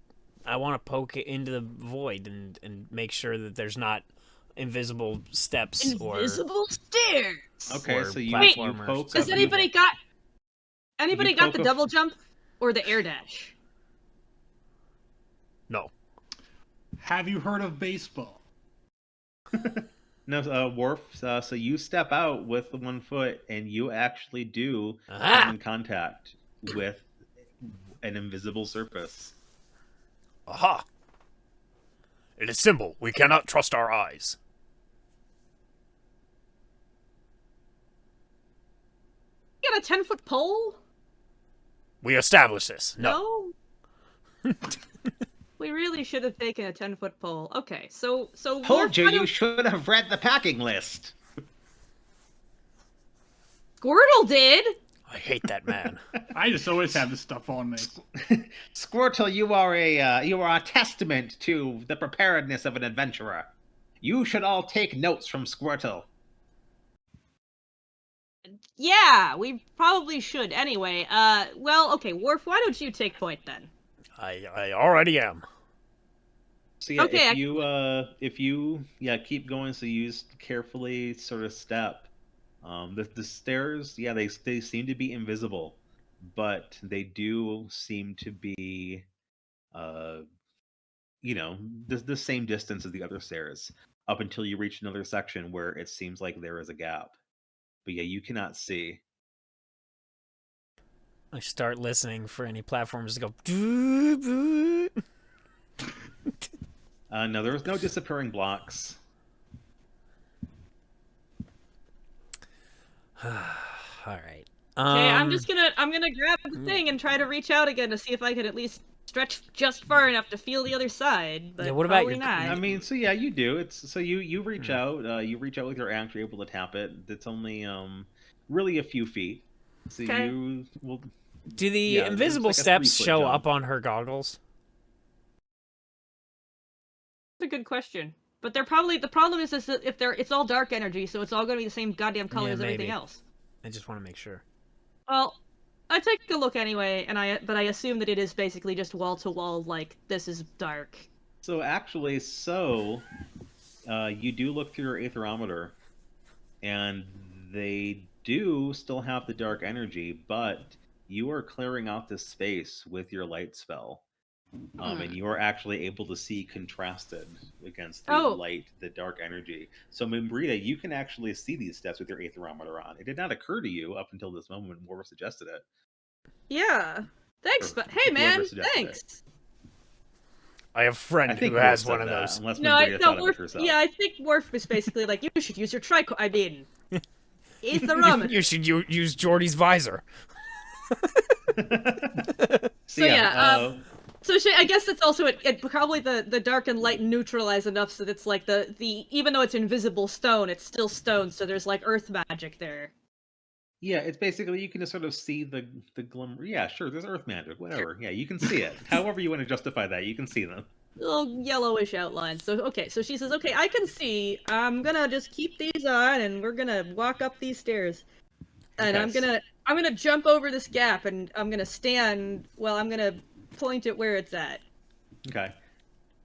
to poke into the void and make sure that there's not invisible steps invisible stairs. Okay, so you poke. Has anybody got the double jump or the air dash? No. Have you heard of baseball? No, Worf. So you step out with the 1 foot, and you actually do come in contact with an invisible surface. Aha! It is simple. We cannot trust our eyes. You got a 10-foot pole? We established this. No. We really should have taken a 10-foot pole. Okay, so told you should have read the packing list. Squirtle did. I hate that man. I just always have this stuff on me. Squirtle, you are a testament to the preparedness of an adventurer. You should all take notes from Squirtle. Yeah, we probably should. Anyway, well, okay, Worf, why don't you take point then? I already am. So yeah, Okay, if you keep going, so you just carefully sort of step. The stairs, yeah, they seem to be invisible, but they do seem to be uh the same distance as the other stairs up until you reach another section where it seems like there is a gap. But yeah, you cannot see. I start listening for any platforms to go. Doo, doo. No, there was no disappearing blocks. All right. okay, I'm gonna grab the thing and try to reach out again to see if I can at least stretch just far enough to feel the other side. But Yeah, what about probably your- not. I mean, so yeah, you do. It's so you reach out. You reach out with your axe. You're able to tap it. It's only really a few feet. So Okay. you will. Do the Yeah, invisible it's like a steps 3-foot show jump. up on her goggles? That's a good question. But they're probably the problem is that if it's all dark energy, so it's all gonna be the same goddamn color Yeah, as everything maybe. else. I just want to make sure. Well, I take a look anyway, but I assume that it is basically just wall to wall, like this is dark. So actually, you do look through your aetherometer, and they do still have the dark energy, but you are clearing out this space with your light spell. And you are actually able to see contrasted against the dark energy. So, Membrita, you can actually see these steps with your aetherometer on. It did not occur to you up until this moment when Morva suggested it. Yeah. Thanks, Or but hey, man, whoever suggested thanks. I have a friend I think who has Worf one said of that, those. unless No, Membrita thought of Worf. it herself. Yeah, I think Worf was basically like, you should use your trico. I mean, aetherometer. You should use Jordy's visor. So yeah, so I guess it's also it probably the dark and light neutralize enough so that it's like the even though it's invisible stone, it's still stone, so there's like earth magic there. Yeah, it's basically you can just sort of see the glimmer. Yeah, sure, there's earth magic, whatever. Yeah, you can see it. However you want to justify that, you can see them. Little yellowish outlines. So okay, so she says, okay, I can see. I'm gonna just keep these on, and we're gonna walk up these stairs, and Okay. I'm gonna jump over this gap, and I'm gonna stand. Well, I'm gonna point it where it's at. Okay.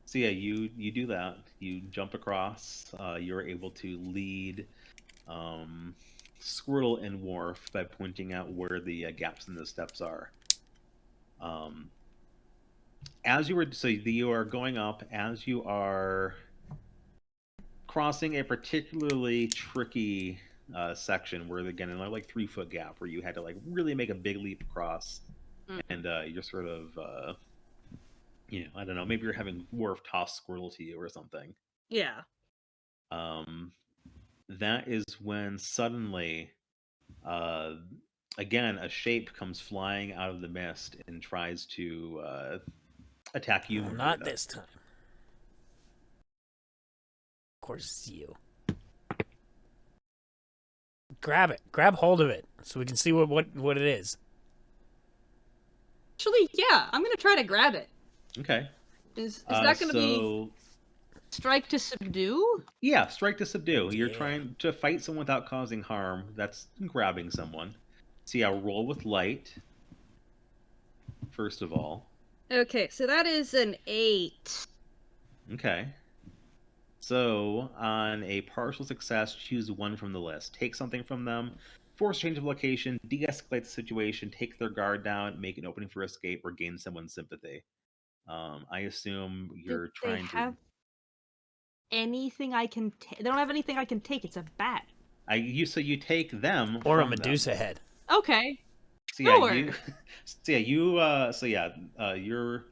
So yeah, you do that. You jump across. You're able to lead Squirtle and Worf by pointing out where the gaps in the steps are. You are going up as you are crossing a particularly tricky section where again another like 3-foot gap where you had to like really make a big leap across, and you're sort of I don't know, maybe you're having Worf toss Squirtle to you or something. Yeah. That is when suddenly, again, a shape comes flying out of the mist and tries to attack you. Not Membrita. this time. Of course, it's you. Grab it. Grab hold of it so we can see what it is. Actually, yeah, I'm gonna try to grab it. Okay. Is that gonna be So strike to subdue? yeah, strike to subdue. You're Yeah. trying to fight someone without causing harm. That's grabbing someone. So yeah, roll with light. First of all. Okay, so that is an 8. Okay. So, on a partial success, choose one from the list. Take something from them, force change of location, de-escalate the situation, take their guard down, make an opening for escape, or gain someone's sympathy. I assume you're Do they trying have anything I can take? They don't have anything I can take. It's a bat. So you take them Or a from Medusa them. head. Okay. So yeah, Sure.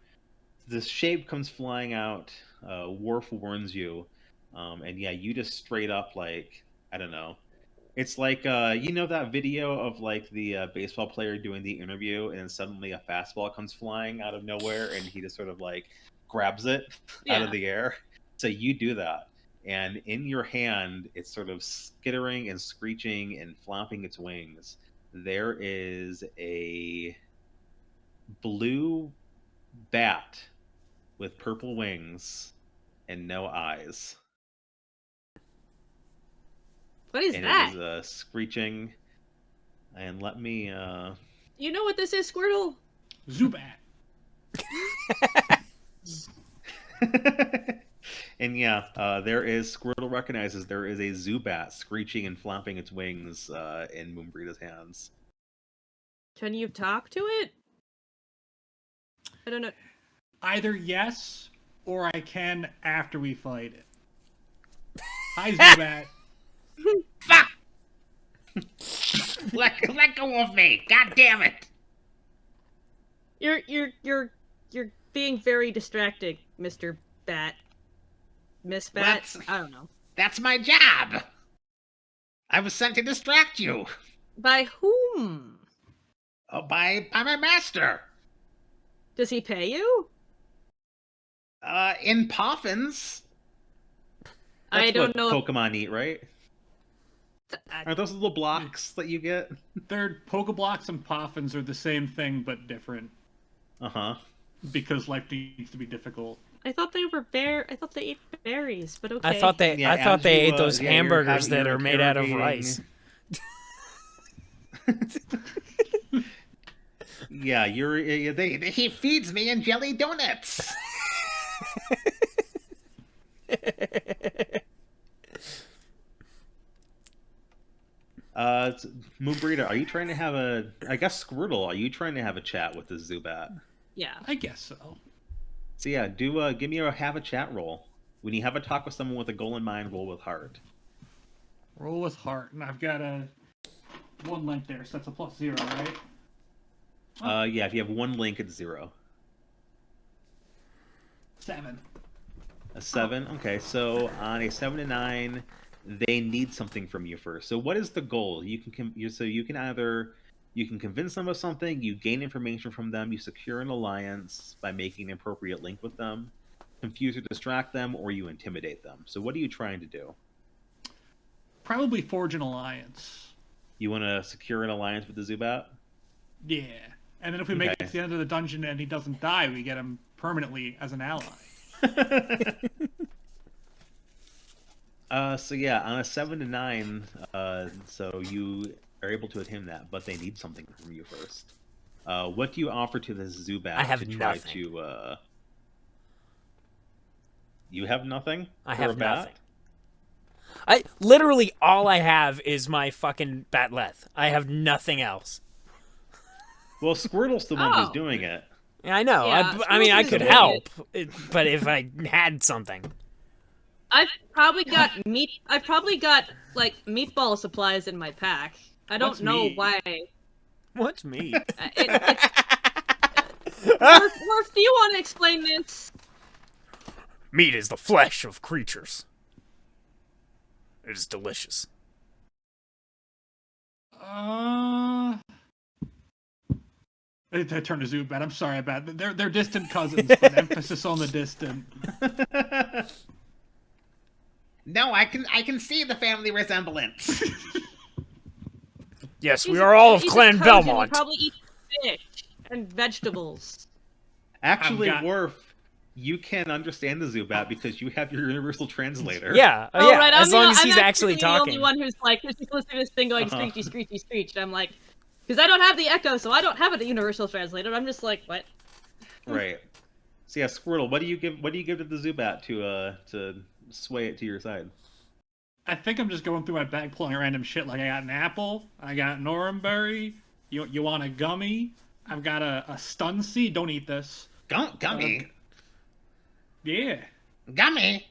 this shape comes flying out. Worf warns you, and yeah, you just straight up like I don't know. It's like that video of like the baseball player doing the interview, and suddenly a fastball comes flying out of nowhere, and he just sort of like grabs it out of Yeah. the air. So you do that, and in your hand, it's sort of skittering and screeching and flapping its wings. there is a blue bat with purple wings and no eyes. What is and that? it is screeching. And let me You know what this is, Squirtle? Zubat. And yeah, Squirtle recognizes there is a Zubat screeching and flapping its wings in Moonbreeda's hands. Can you talk to it? I don't know. Either yes, or I can after we fight it. Hi, Zubat. Fuck! let go of me! God damn it! You're being very distracting, Mr. Bat. Miss Bat? I don't know. That's my job! I was sent to distract you! By whom? Oh, by my master! Does he pay you? In Poffins. I That's don't what know. Pokemon eat, right? Aren't those little blocks that you get? Their Pokeblocks and Poffins are the same thing, but different. Uh-huh. Because life needs to be difficult. I thought they ate berries, but okay. I thought they as ate you, those you're hamburgers that you're are made out of interrogating- rice. Yeah, He feeds me in jelly donuts! Moonbreeda, are you trying to have I guess Squirtle, are you trying to have a chat with the Zubat? Yeah. I guess so. So yeah, give me a have a chat roll. When you have a talk with someone with a goal in mind, roll with heart. Roll with heart, and I've got a 1 link there, so that's a +0, right? Yeah, if you have 1 link, it's 0. 7. A 7? Okay, so on a 7 to 9, they need something from you first. So what is the goal? You can either convince them of something, you gain information from them, you secure an alliance by making an appropriate link with them, confuse or distract them, or you intimidate them. So what are you trying to do? Probably forge an alliance. You want to secure an alliance with the Zubat? Yeah. And then if we make Okay. it to the end of the dungeon and he doesn't die, we get him permanently as an ally. So yeah, on a 7 to 9, so you are able to hit that, but they need something from you first. What do you offer to the Zubat I have to try nothing. to? You have nothing. I for a have bat? nothing. I literally all I have is my fucking Batleth. I have nothing else. Well, Squirtle's the one who's Oh. doing it. Yeah, I know. Yeah, I mean, I Squirtle's could doing help, but if I had something, I've probably got like meatball supplies in my pack. I don't What's know meat? why. what's me? It's... Worf, do you want to explain this? Meat is the flesh of creatures. It is delicious. I turned to Zubat. I'm sorry about that. They're distant cousins, but emphasis on the distant. No, I can see the family resemblance. Yes, we He's are a- all of he's a Clan cousin. Belmont. He probably eats fish and vegetables. Actually, I've got- Worf, you can understand the Zubat because you have your universal translator. Yeah, Oh, yeah. right. As long as he's I'm actually the talking. only one who's like, who's listening to this thing going Uh-huh. screechy, screechy, screech. And I'm like, because I don't have the echo, so I don't have a universal translator. I'm just like, what? Right. So yeah, Squirtle, what do you give to the Zubat to sway it to your side? I think I'm just going through my bag pulling random shit. Like I got an apple, I got an orangeberry. You want a gummy? I've got a stun seed. Don't eat this. Gummy. Yeah, Gummy.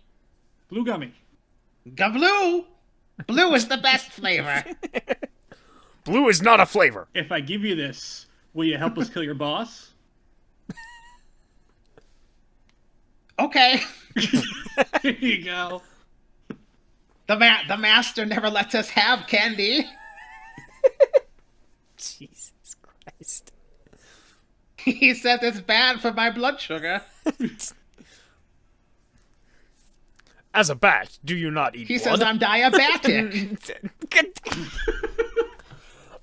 blue gummy. Blue. Blue is the best flavor. Blue is not a flavor. If I give you this, will you help us kill your boss? Okay. Here you go. The master never lets us have candy. Jesus Christ. He says it's bad for my blood sugar. As a bat, do you not eat He blood? says I'm diabetic.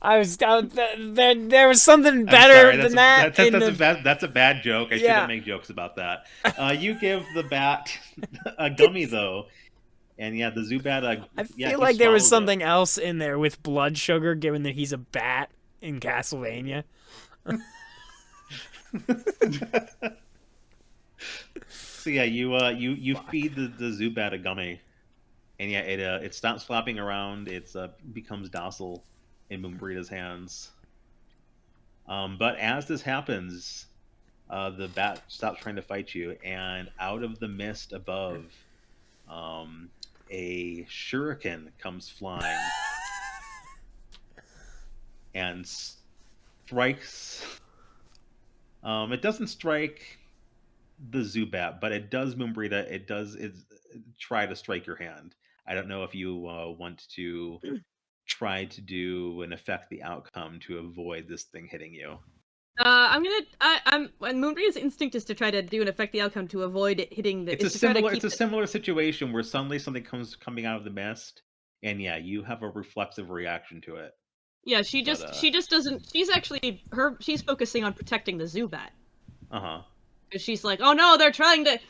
There was something better than that. That's a bad joke. I Yeah. shouldn't make jokes about that. You give the bat a gummy though, and yeah, the Zubat. I yeah, feel he like there was swallows something else in there with blood sugar, given that he's a bat in Castlevania. So yeah, you feed the Zubat a gummy, and yeah, it stops flopping around. It becomes docile in Moonbreeda's hands. But as this happens, the bat stops trying to fight you, and out of the mist above, a shuriken comes flying and strikes. It doesn't strike the Zubat, but it does Moonbreeda. It try to strike your hand. I don't know if you want to try to do and affect the outcome to avoid this thing hitting you. I'm Moonbreeda's instinct is to try to do and affect the outcome to avoid it hitting the. It's a similar situation where suddenly something coming out of the mist, and yeah, you have a reflexive reaction to it. Yeah, she just doesn't. She's focusing on protecting the Zubat. Because she's like, oh no, they're trying to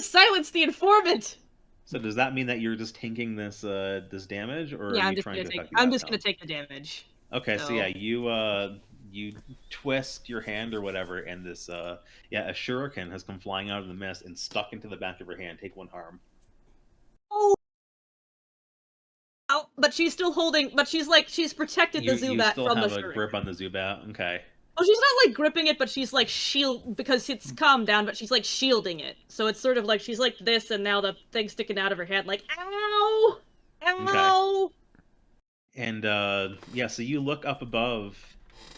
silence the informant. So does that mean that you're just tanking this damage, or yeah, are you trying to affect the I'm outcome? just gonna take the damage. Okay, so yeah, you twist your hand or whatever, and this a shuriken has come flying out of the mist and stuck into the back of her hand. Take 1 harm. Oh. Oh, but she's still holding. But she's protected the Zubat from the. You still have a grip on the Zubat. Okay. Well, she's not like gripping it, but she's like because it's calmed down, but she's like shielding it. So it's sort of like she's like this, and now the thing's sticking out of her head, like ow, ow. Okay. And so you look up above,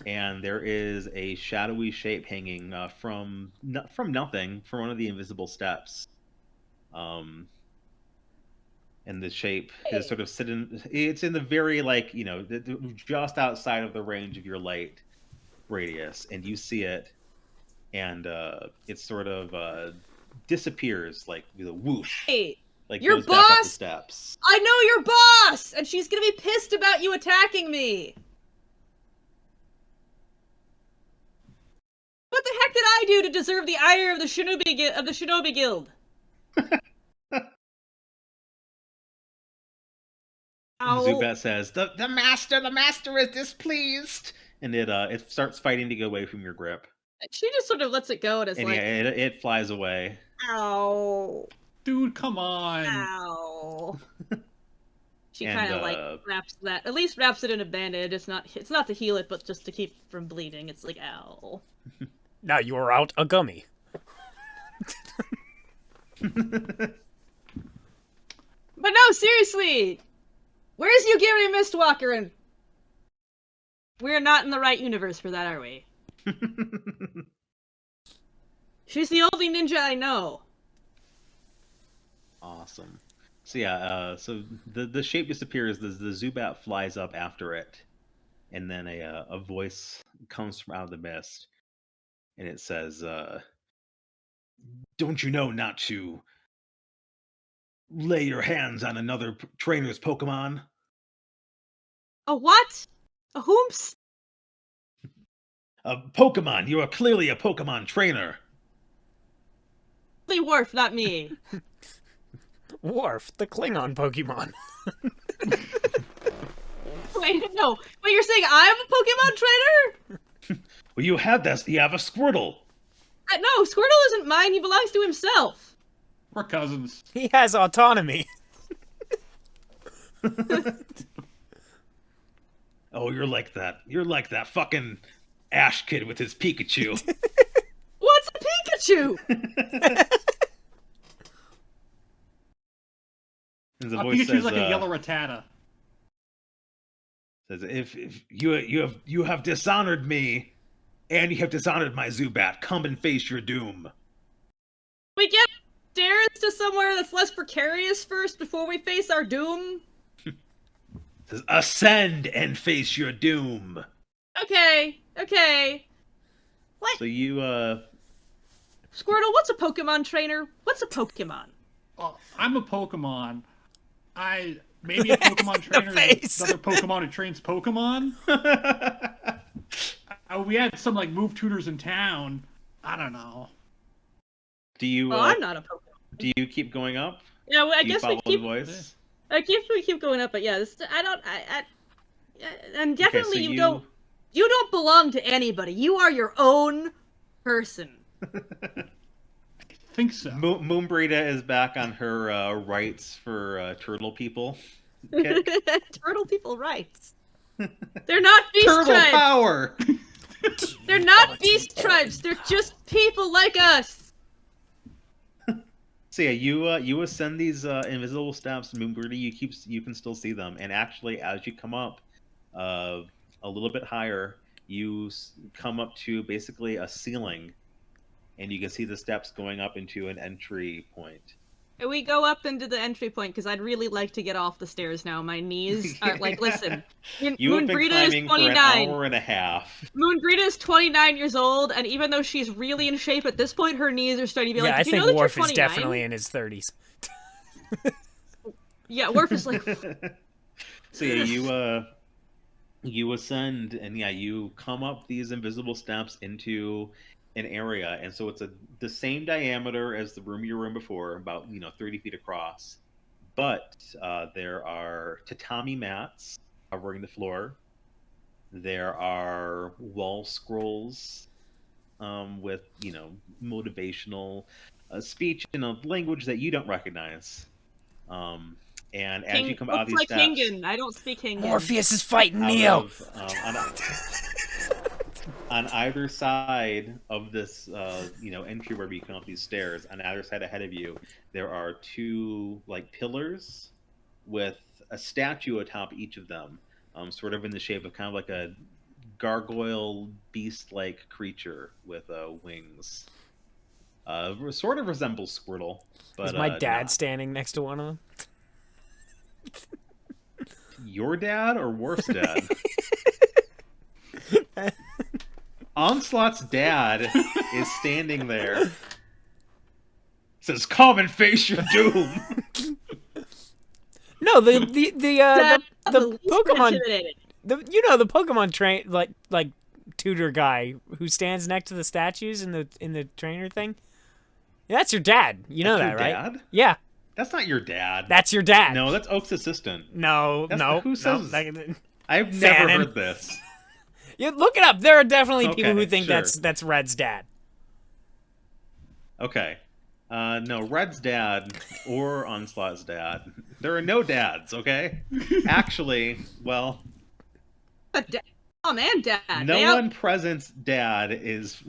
and there is a shadowy shape hanging from nothing, from one of the invisible steps. And the shape is sort of sitting. It's in the very just outside of the range of your light radius, and you see it, and it sort of disappears with a whoosh. Hey, like your goes back up the boss. Steps. I know your boss, and she's gonna be pissed about you attacking me. What the heck did I do to deserve the ire of the Shinobi Guild? Zubat says, The master is displeased. and it starts fighting to get away from your grip. She just sort of lets it go, and yeah, it flies away. Ow. Dude, come on. Ow. She kind of wraps it in a bandage. It's not to heal it, but just to keep from bleeding. It's like, ow. Now you are out a gummy. But no, seriously! Where's Yugiri Mistwalker? And we're not in the right universe for that, are we? She's the only ninja I know. Awesome. So yeah, so the shape disappears. The Zubat flies up after it, and then a voice comes from out of the mist, and it says, "Don't you know not to lay your hands on another trainer's Pokemon?" A what? A whomps? A Pokemon. You are clearly a Pokemon trainer. Worf, not me. Worf, the Klingon Pokemon. Wait, no. Wait, you're saying I'm a Pokemon trainer? Well, you have this. You have a Squirtle. No, Squirtle isn't mine. He belongs to himself. We're cousins. He has autonomy. Oh, you're like that. You're like that fucking Ash kid with his Pikachu. What's a Pikachu? And the A voice Pikachu's says, like a yellow Rattata. Says, if you have dishonored me, and you have dishonored my Zubat, come and face your doom. We get stairs to somewhere that's less precarious first before we face our doom? Says, ascend and face your doom. Okay. What? So you, Squirtle, what's a Pokemon trainer? What's a Pokemon? I'm a Pokemon. Maybe a Pokemon trainer face. is another Pokemon who trains Pokemon. We had some like move tutors in town. I don't know. Do you? Well, I'm not a Pokemon. Do you keep going up? Yeah, well, I Do you guess we follow the keep. voice? I guess we keep going up, but yeah, I don't. And definitely so you don't. You don't belong to anybody. You are your own person. I think so. Moonbrita is back on her rights for turtle people. Kick. Turtle people rights. They're not beast Turtle tribes. power. They're not beast tribes. They're just people like us. So yeah, you ascend these invisible steps, Moonbrita. You can still see them, and actually, as you come up a little bit higher, you come up to basically a ceiling, and you can see the steps going up into an entry point. And we go up into the entry point because I'd really like to get off the stairs now. My knees are like, listen. You have been Moonbrita climbing is for 29. an hour and a half. Moonbrita is 29 years old, and even though she's really in shape at this point, her knees are starting to be like, I do you think know that Worf you're is 29? definitely in his 30s. Yeah, Worf is like... So yeah, you ascend, and yeah, you come up these invisible steps into an area, and so it's the same diameter as the room you were in before, about 30 feet across, but there are tatami mats covering the floor. There are wall scrolls with motivational speech in a language that you don't recognize. And as you come out of these steps, Hingan. I don't speak Hingan. Morpheus is fighting Neo. On either side of this, entry where you come up these stairs, on either side ahead of you, there are two pillars with a statue atop each of them, sort of in the shape of kind of like a gargoyle beast-like creature with wings. Sort of resembles Squirtle, but is my dad not. standing next to one of them? Your dad or Worf's dad? Onslaught's dad is standing there. Says, "Come and face your doom." No, the Pokemon, Intimidated. the Pokemon train like tutor guy who stands next to the statues in the trainer thing. Yeah, that's your dad. You know That's that, your right? dad? Yeah, That's not your dad. that's your dad. No, that's Oak's assistant. No, Who says? no. I've never Fanon. heard this. You look it up. There are definitely people Okay, who think sure. that's Red's dad. Okay. No, Red's dad or Onslaught's dad. There are no dads, okay? Actually, well, Mom and Dad. no one present's dad is.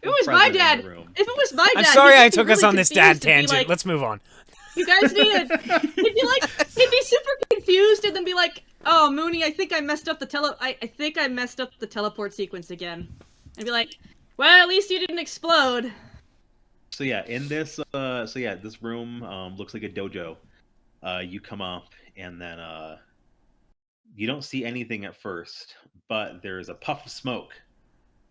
It was my present in dad. the room. If it was my dad, I'm sorry he'd I be took us really on this dad confused and be tangent. like, Let's move on. You guys need he'd be super confused and then be like, "Oh, Mooney, I think I messed up the I think I messed up the teleport sequence again." And be like, "Well, at least you didn't explode." So yeah, in this, this room looks like a dojo. You come up, and then you don't see anything at first, but there's a puff of smoke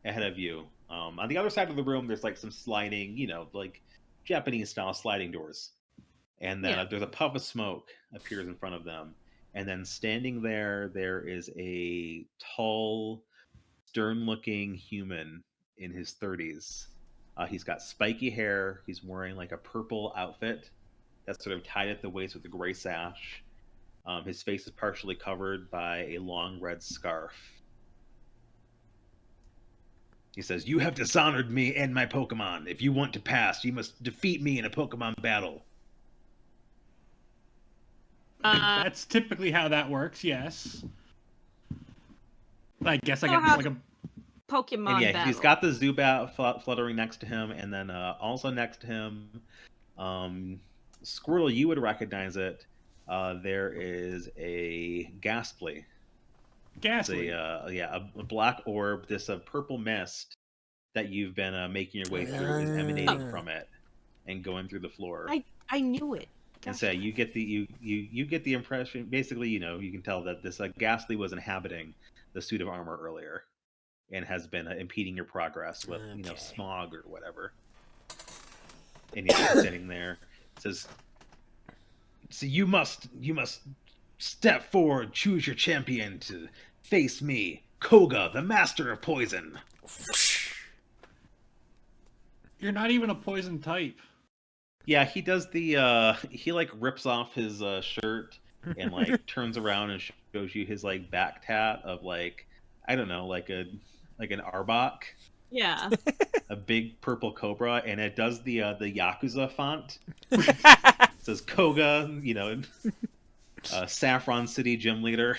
ahead of you. On the other side of the room, there's like some sliding, like Japanese style sliding doors. And then there's a puff of smoke appears in front of them. And then standing there is a tall, stern-looking human in his 30s. He's got spiky hair. He's wearing like a purple outfit that's sort of tied at the waist with a gray sash. His face is partially covered by a long red scarf. He says, "You have dishonored me and my Pokemon. If you want to pass, you must defeat me in a Pokemon battle." That's typically how that works, yes. I guess I So get how- like a... Pokemon And yeah, battle. he's got the Zubat fluttering next to him, and then also next to him, Squirtle, you would recognize it. There is a Ghastly. Ghastly. A black orb, this purple mist that you've been making your way through is emanating from it and going through the floor. I knew it. And so you get the you get the impression, basically, you can tell that this Ghastly was inhabiting the suit of armor earlier, and has been impeding your progress with smog or whatever. And he's standing there. It says, "So you must Step forward, choose your champion to face me, Koga, the master of poison. You're not even a poison type. Yeah, he does the he like rips off his shirt and like turns around and shows you his like back tat of like, I don't know, like an arbok, Yeah. a big purple cobra, and it does the Yakuza font. It says Koga, Saffron City gym leader.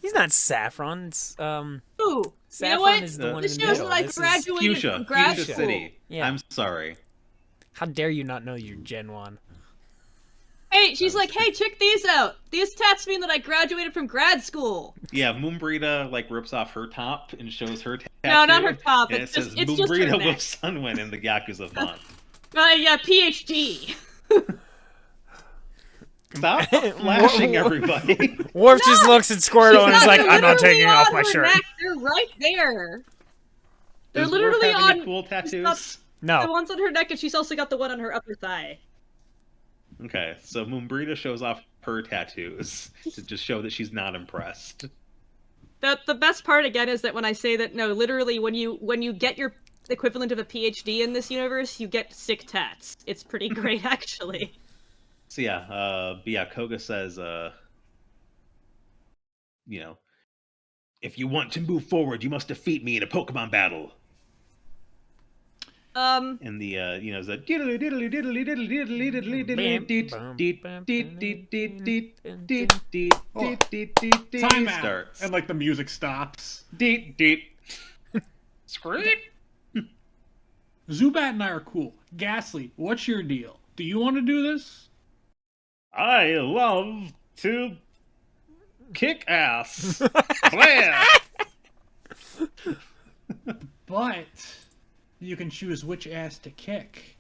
He's not Saffron. It's, Ooh, you know Saffron what? is the one in This the shows middle. that I This is- graduated from Fuchsia grad school. City. Yeah. I'm sorry. How dare you not know your Gen 1? Hey, she's like, hey, check these out. These tats mean that I graduated from grad school. Yeah, Moonbrita like rips off her top and shows her tattoo. No, not her top. And It's it just says it's just her Moonbrita neck. with Sunwin in the Yakuza font. Yeah, PhD. Stop flashing everybody. Worf just looks at Squirtle and is like, They're I'm not literally taking off on my her shirt. neck. They're right there. They're Does Worf literally have any on cool she's tattoos. got the No. ones on her neck, and she's also got the one on her upper thigh. Okay, so Moonbrita shows off her tattoos to just show that she's not impressed. The best part again is that when I say that, no, literally when you get your equivalent of a PhD in this universe, you get sick tats. It's pretty great actually. So yeah, but yeah, Koga says, if you want to move forward, you must defeat me in a Pokemon battle. And the is a diddly diddly diddly diddly diddly diddly diddly deet Time out. starts. And like the music stops. Deet deet. Scream. Zubat and I are cool. Ghastly, what's your deal? Do you want to do this? I love to kick ass. Blah. But you can choose which ass to kick.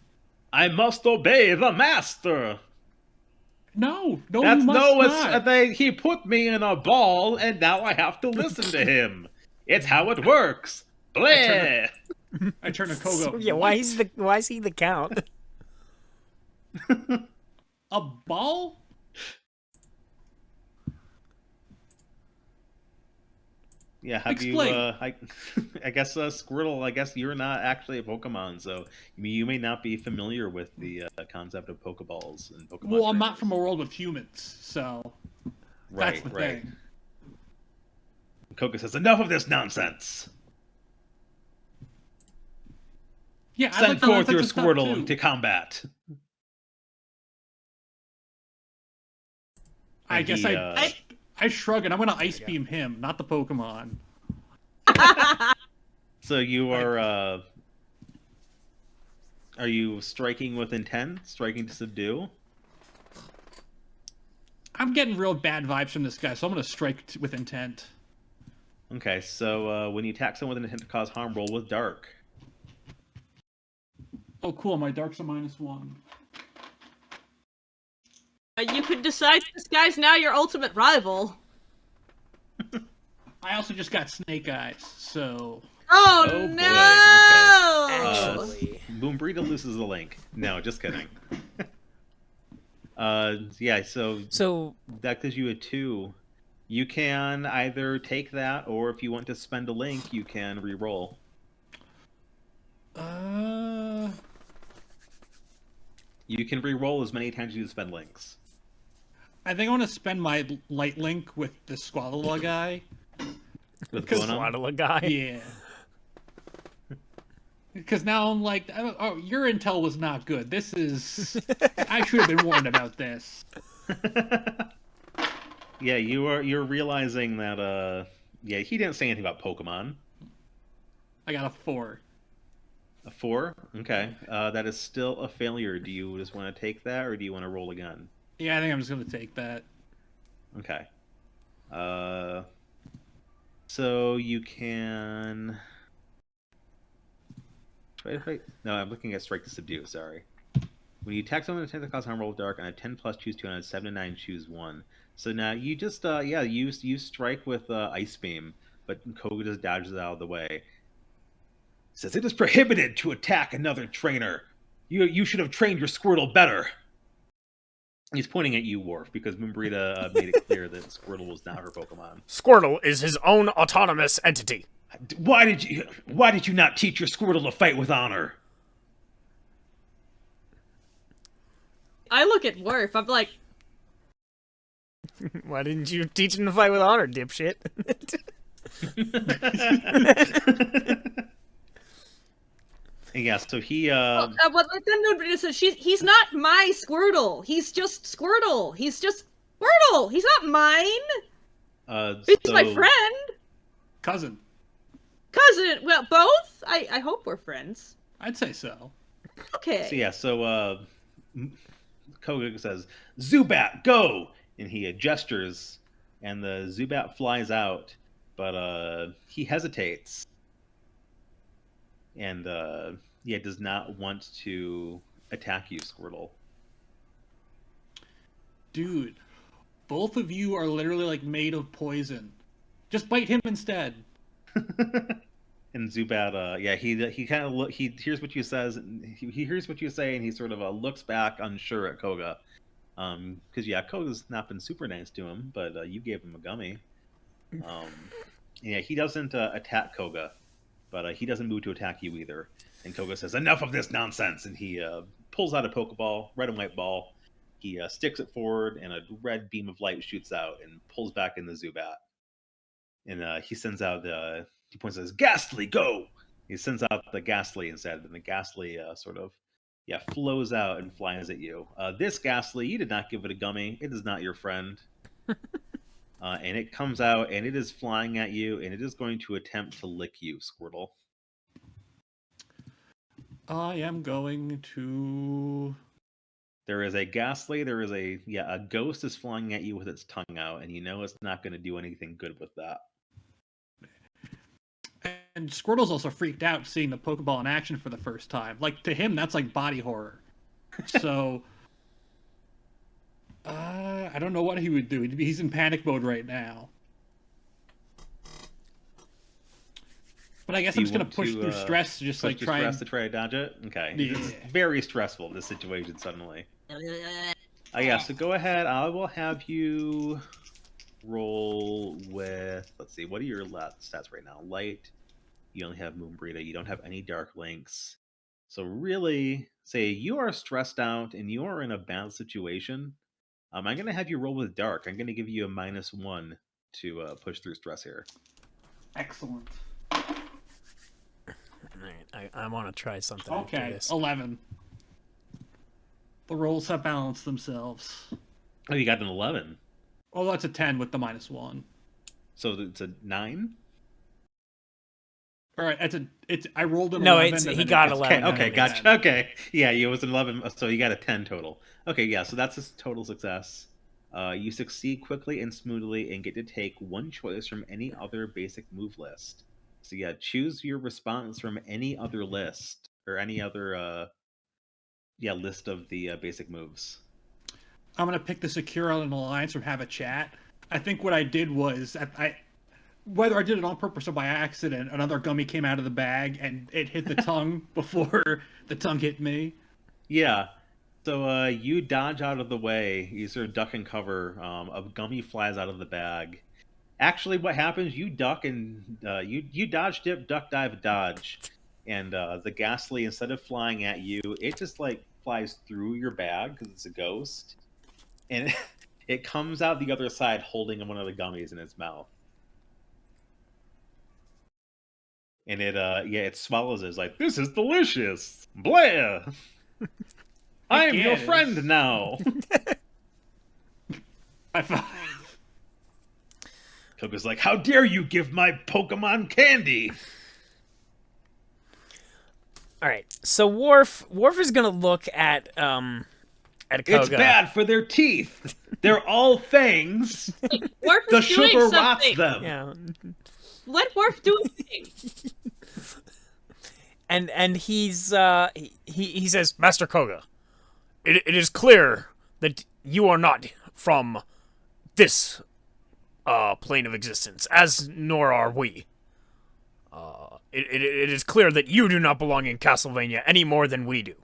I must obey the master. No, That's you must no, not. he put me in a ball, and now I have to listen to him. It's how it works. Blah. I turn to Koga. Yeah, why is he the count? A ball? Yeah, have Explain. I guess Squirtle. I guess you're not actually a Pokemon, so you may not be familiar with the concept of Pokeballs and Pokemon. Well, I'm not trainers. from a world with humans, so Right, that's the right. thing. Koga says, "Enough of this nonsense. Yeah, I'd Send like the forth your nonsense stuff, Squirtle too. into combat." I And guess he, I shrug and I'm gonna ice beam him, not the Pokemon. So you are you striking with intent? Striking to subdue? I'm getting real bad vibes from this guy, so I'm gonna strike with intent. Okay, so when you attack someone with an intent to cause harm, roll with dark. Oh, cool! My dark's a -1. You could decide this guy's now your ultimate rival. I also just got snake eyes, so Oh, Oh, boy. no! Actually. Moonbrita loses the link. No, just kidding. Yeah, so that gives you a 2. You can either take that, or if you want to spend a link, you can re-roll. You can re-roll as many times as you spend links. I think I want to spend my light link with the Squalala guy. With Because- Bono. Swaddle guy. Yeah. Because now I'm like, oh, your intel was not good. This is... I should have been warned about this. Yeah, you're realizing that yeah, he didn't say anything about Pokemon. I got a 4. A 4? Okay. That is still a failure. Do you just want to take that, or do you want to roll again? Yeah, I think I'm just going to take that. Okay. So you can... Wait. No, I'm looking at strike to subdue, sorry. When you attack someone with a 10 to cause harm, roll dark, on a 10 plus choose 2, on a 7 to 9 choose 1. So now you just, you strike with Ice Beam, but Koga just dodges it out of the way. Says, it is prohibited to attack another trainer. You should have trained your Squirtle better. He's pointing at you, Worf, because Moonbrita made it clear that Squirtle was not her Pokemon. Squirtle is his own autonomous entity. Why did you not teach your Squirtle to fight with honor? I look at Worf. I'm like, Why didn't you teach him to fight with honor, dipshit? Yeah, so he well, then nobody says he's not my Squirtle. He's just Squirtle. He's just Squirtle. He's not mine. He's my friend. Cousin. Well, both. I hope we're friends. I'd say so. Okay. So yeah, Koga says, "Zubat, go!" And he gestures, and the Zubat flies out, but he hesitates, and does not want to attack you, Squirtle. Dude, both of you are literally like made of poison. Just bite him instead. And Zubat, he kind of he hears what you says, he hears what you say, and he sort of looks back unsure at Koga, because Koga's not been super nice to him, but you gave him a gummy. He doesn't attack Koga, but he doesn't move to attack you either. And Koga says, "Enough of this nonsense!" And he pulls out a Pokeball, red and white ball. He sticks it forward, and a red beam of light shoots out and pulls back in the Zubat. And he sends out he points and says, "Ghastly, go!" He sends out the Ghastly instead, and the Ghastly flows out and flies at you. This Ghastly, you did not give it a gummy. It is not your friend. And it comes out, and it is flying at you, and it is going to attempt to lick you, Squirtle. I am going to... There is a Ghastly, there is a ghost is flying at you with its tongue out, and you know it's not going to do anything good with that. And Squirtle's also freaked out seeing the Pokeball in action for the first time. Like, to him, that's like body horror. So, I don't know what he would do. He's in panic mode right now. But I guess I'm just going to push through stress to just to try to dodge it? Okay. Yeah. It's very stressful, this situation, suddenly. So go ahead. I will have you roll with... Let's see, what are your stats right now? Light. You only have Moonbrita. You don't have any Dark Links. So really, say you are stressed out and you are in a bad situation. I'm going to have you roll with Dark. I'm going to give you a -1 to push through stress here. Excellent. Alright, I want to try something after Okay, this. 11. The rolls have balanced themselves. Oh, you got an 11. Oh, that's a 10 with the -1. So it's a 9? All right, I rolled an No, 11. he got 11. Okay, gotcha. Okay, yeah, it was an 11, so you got a 10 total. Okay, yeah, so that's a total success. You succeed quickly and smoothly and get to take one choice from any other basic move list. So yeah, choose your response from any other list, or any other list of the basic moves. I'm going to pick the Secure an Alliance or Have a Chat. I think what I did was, whether I did it on purpose or by accident, another gummy came out of the bag and it hit the tongue before the tongue hit me. Yeah. So you dodge out of the way. You sort of duck and cover. A gummy flies out of the bag. Actually, what happens? You duck and you dodge, dip, duck, dive, dodge, and the Ghastly, instead of flying at you, it just like flies through your bag because it's a ghost, and it comes out the other side holding one of the gummies in its mouth. And it swallows it. It's like, "This is delicious. Blah! I am your friend now." High five. Koga's like, "How dare you give my Pokemon candy?" All right, so Worf is gonna look at Koga. It's bad for their teeth. They're all fangs. Worf The is doing sugar rots something. them. Yeah. Let Worf do anything. And he says, "Master Koga, it is clear that you are not from this plane of existence, as nor are we. It is clear that you do not belong in Castlevania any more than we do."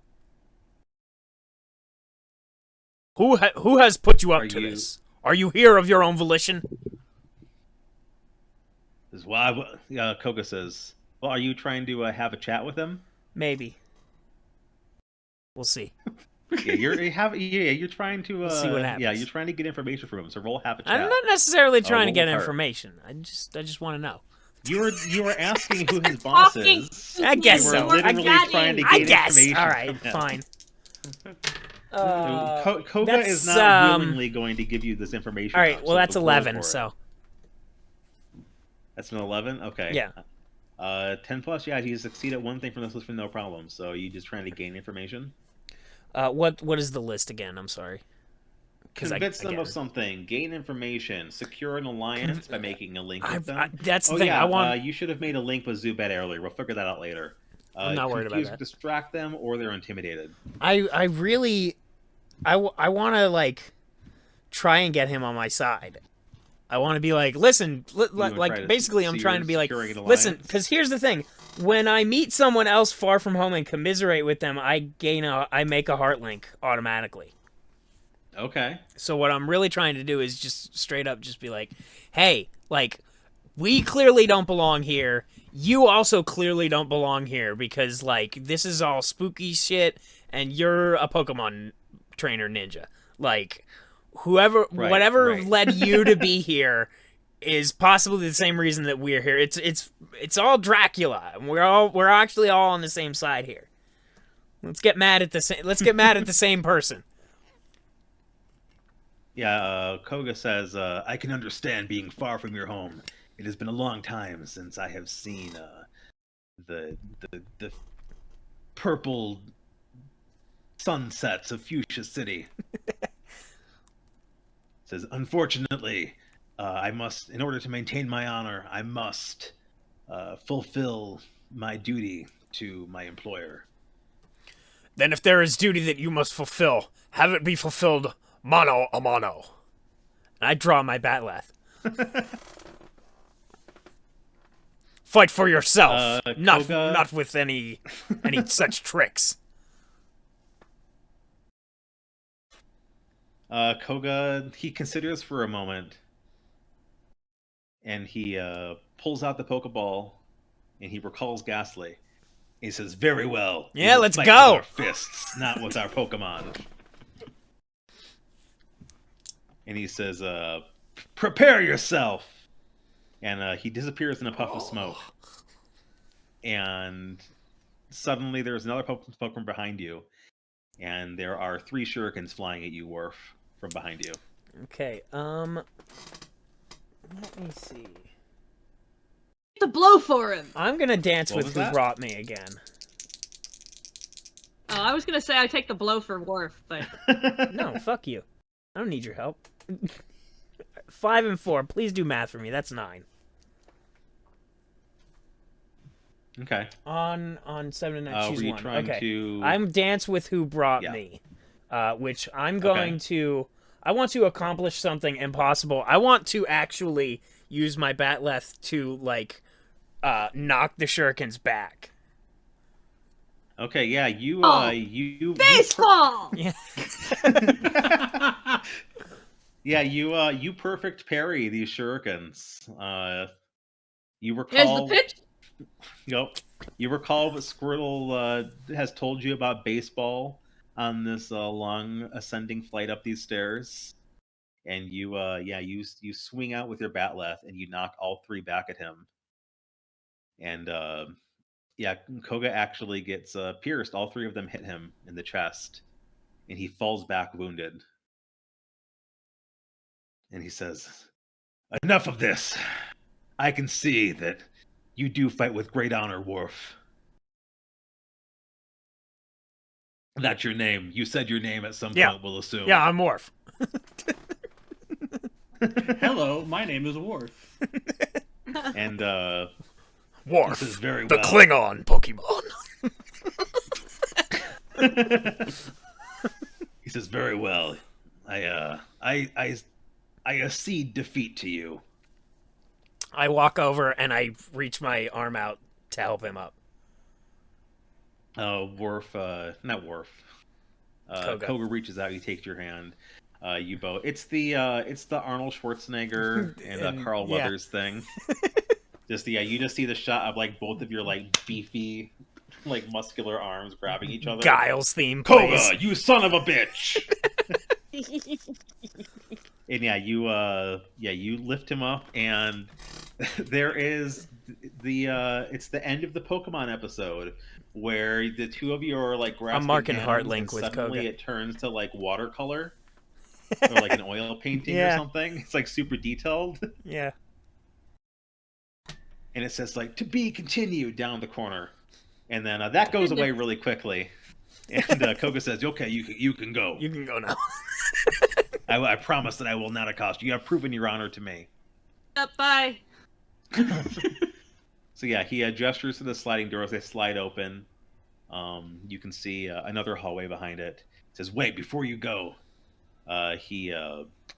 Who has put you up Are to you- this? Are you here of your own volition? Is why Koga says, well, are you trying to have a chat with him? Maybe. We'll see. Yeah, you're trying to We'll see what happens. yeah, you're trying to get information from him, so roll have a chat. I'm not necessarily trying to roll get with heart. information. I just want to know. You were asking who his boss Talking is. I guess You were so. literally got trying to him. I gain guess. information. All right, from him. fine. Koga that's, is not willingly going to give you this information. All right, now, well so that's roll 11. for it. So That's an 11. Okay. yeah. 10 plus. Yeah, you succeed at one thing from this list for no problem. So you just trying to gain information. What is the list again? I'm sorry. Convince them of something. Gain information. Secure an alliance by making a link with them. That's the thing. Yeah, I want. you should have made a link with Zubat earlier. We'll figure that out later. I'm not worried about confuse, that. Distract them, or they're intimidated. I really, I want to like try and get him on my side. I want to be like, listen, basically, I'm trying to be like, listen, because here's the thing: when I meet someone else far from home and commiserate with them, I make a heart link automatically. Okay. So what I'm really trying to do is just straight up just be like, hey, like, we clearly don't belong here. You also clearly don't belong here because, like, this is all spooky shit and you're a Pokemon trainer ninja. Like, whatever led you to be here is possibly the same reason that we're here. It's all Dracula. And we're actually all on the same side here. Let's get mad at the same person. Yeah, Koga says, I can understand being far from your home. It has been a long time since I have seen the purple sunsets of Fuchsia City. Says, unfortunately, I must, in order to maintain my honor, I must fulfill my duty to my employer. Then if there is duty that you must fulfill, have it be fulfilled mano a mano. And I draw my Batleth. Fight for yourself, not with any such tricks. Koga, he considers for a moment, and he pulls out the Pokeball, and he recalls Ghastly. He says, very well. Yeah, we will let's fight go. with our fists, not with our Pokemon. And he says, prepare yourself. And he disappears in a puff of smoke. And suddenly there's another Pokemon behind you. And there are 3 shurikens flying at you, Worf, from behind you. Okay, let me see. To blow for him. I'm gonna dance What with was who that? brought me again. Oh, I was gonna say I take the blow for Worf, but No, fuck you. I don't need your help. 5 and 4. Please do math for me. That's 9. Okay. On 7 and 9, choose were you one. trying Okay. to... I'm dance with who brought Yeah. me, which I'm going to. I want to accomplish something impossible. I want to actually use my Batleth to like knock the shurikens back. Okay, yeah, you baseball. Yeah. Yeah, you perfect parry these shurikens. You Here's recall the pitch. Yep. You recall what Squirtle has told you about baseball on this long ascending flight up these stairs, and you swing out with your Batleth and you knock all 3 back at him, and Koga actually gets pierced. All 3 of them hit him in the chest, and he falls back wounded. And he says, "Enough of this. I can see that you do fight with great honor, Worf. That's your name. You said your name at some point, we'll assume." Yeah, I'm Worf. Hello, my name is Worf. And Worf, he says, very the well. Klingon Pokemon. He says, very well. I accede defeat to you. I walk over and I reach my arm out to help him up. Worf, not Worf. Koga reaches out, he takes your hand. You both. It's the Arnold Schwarzenegger and Carl Weathers thing. You just see the shot of like both of your like beefy, like muscular arms grabbing each other. Giles theme Koga, plays. you son of a bitch! And you lift him up, and there is it's the end of the Pokemon episode where the two of you are like grasping I'm marking hands, Heartlink and with suddenly Koga. it turns to like watercolor or like an oil painting or something. It's like super detailed. Yeah. And it says like, to be continued down the corner. And then that goes away really quickly. And Koga says, okay, you can go. You can go now. I promise that I will not accost you. You have proven your honor to me. Bye. So yeah, he gestures to the sliding doors. They slide open. You can see another hallway behind it. It says, wait, before you go. He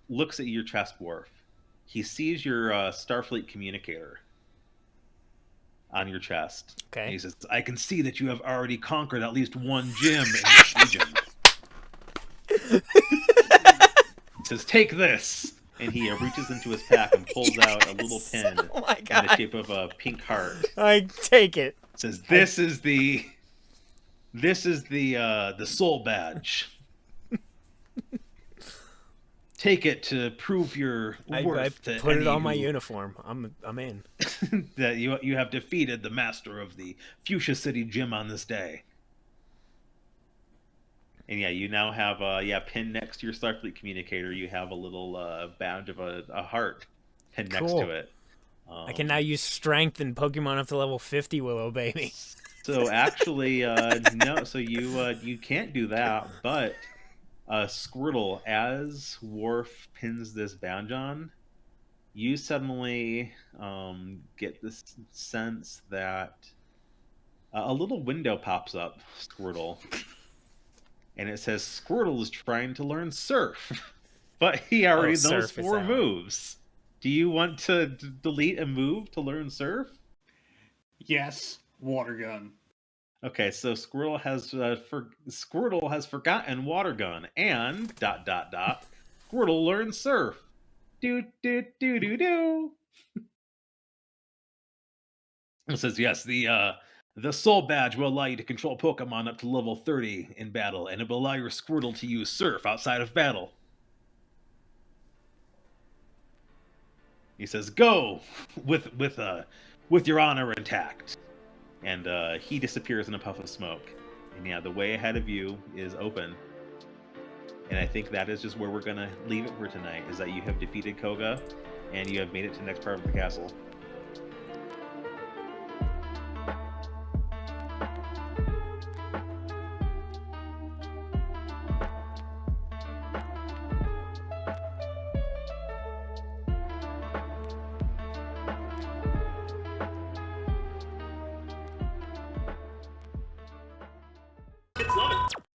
looks at your chest, Worf. He sees your Starfleet communicator on your chest. Okay. And he says, I can see that you have already conquered at least one gym in this region. He says, take this. And he reaches into his pack and pulls out a little pin Oh my in God. the shape of a pink heart. I take it. It says, this is the soul badge. Take it to prove your worth I to put it any on my who- uniform. I'm in. that you have defeated the master of the Fuchsia City Gym on this day. And yeah, you now have pinned next to your Starfleet communicator, you have a little badge of a heart pinned next Cool. to it. I can now use strength in Pokemon up to level 50, Willow baby. So actually, no. So you can't do that, but Squirtle, as Worf pins this badge on, you suddenly get this sense that a little window pops up, Squirtle, and it says Squirtle is trying to learn Surf, but he already knows Surf is 4 out. moves. Do you want to delete a move to learn Surf? Yes, water gun. Okay, so Squirtle has forgotten Water Gun and ... Squirtle learns Surf. Do do do do do. It says yes. The Soul Badge will allow you to control Pokemon up to level 30 in battle, and it will allow your Squirtle to use Surf outside of battle. He says, "Go with your honor intact." And he disappears in a puff of smoke. And yeah, the way ahead of you is open. And I think that is just where we're going to leave it for tonight, is that you have defeated Koga, and you have made it to the next part of the castle.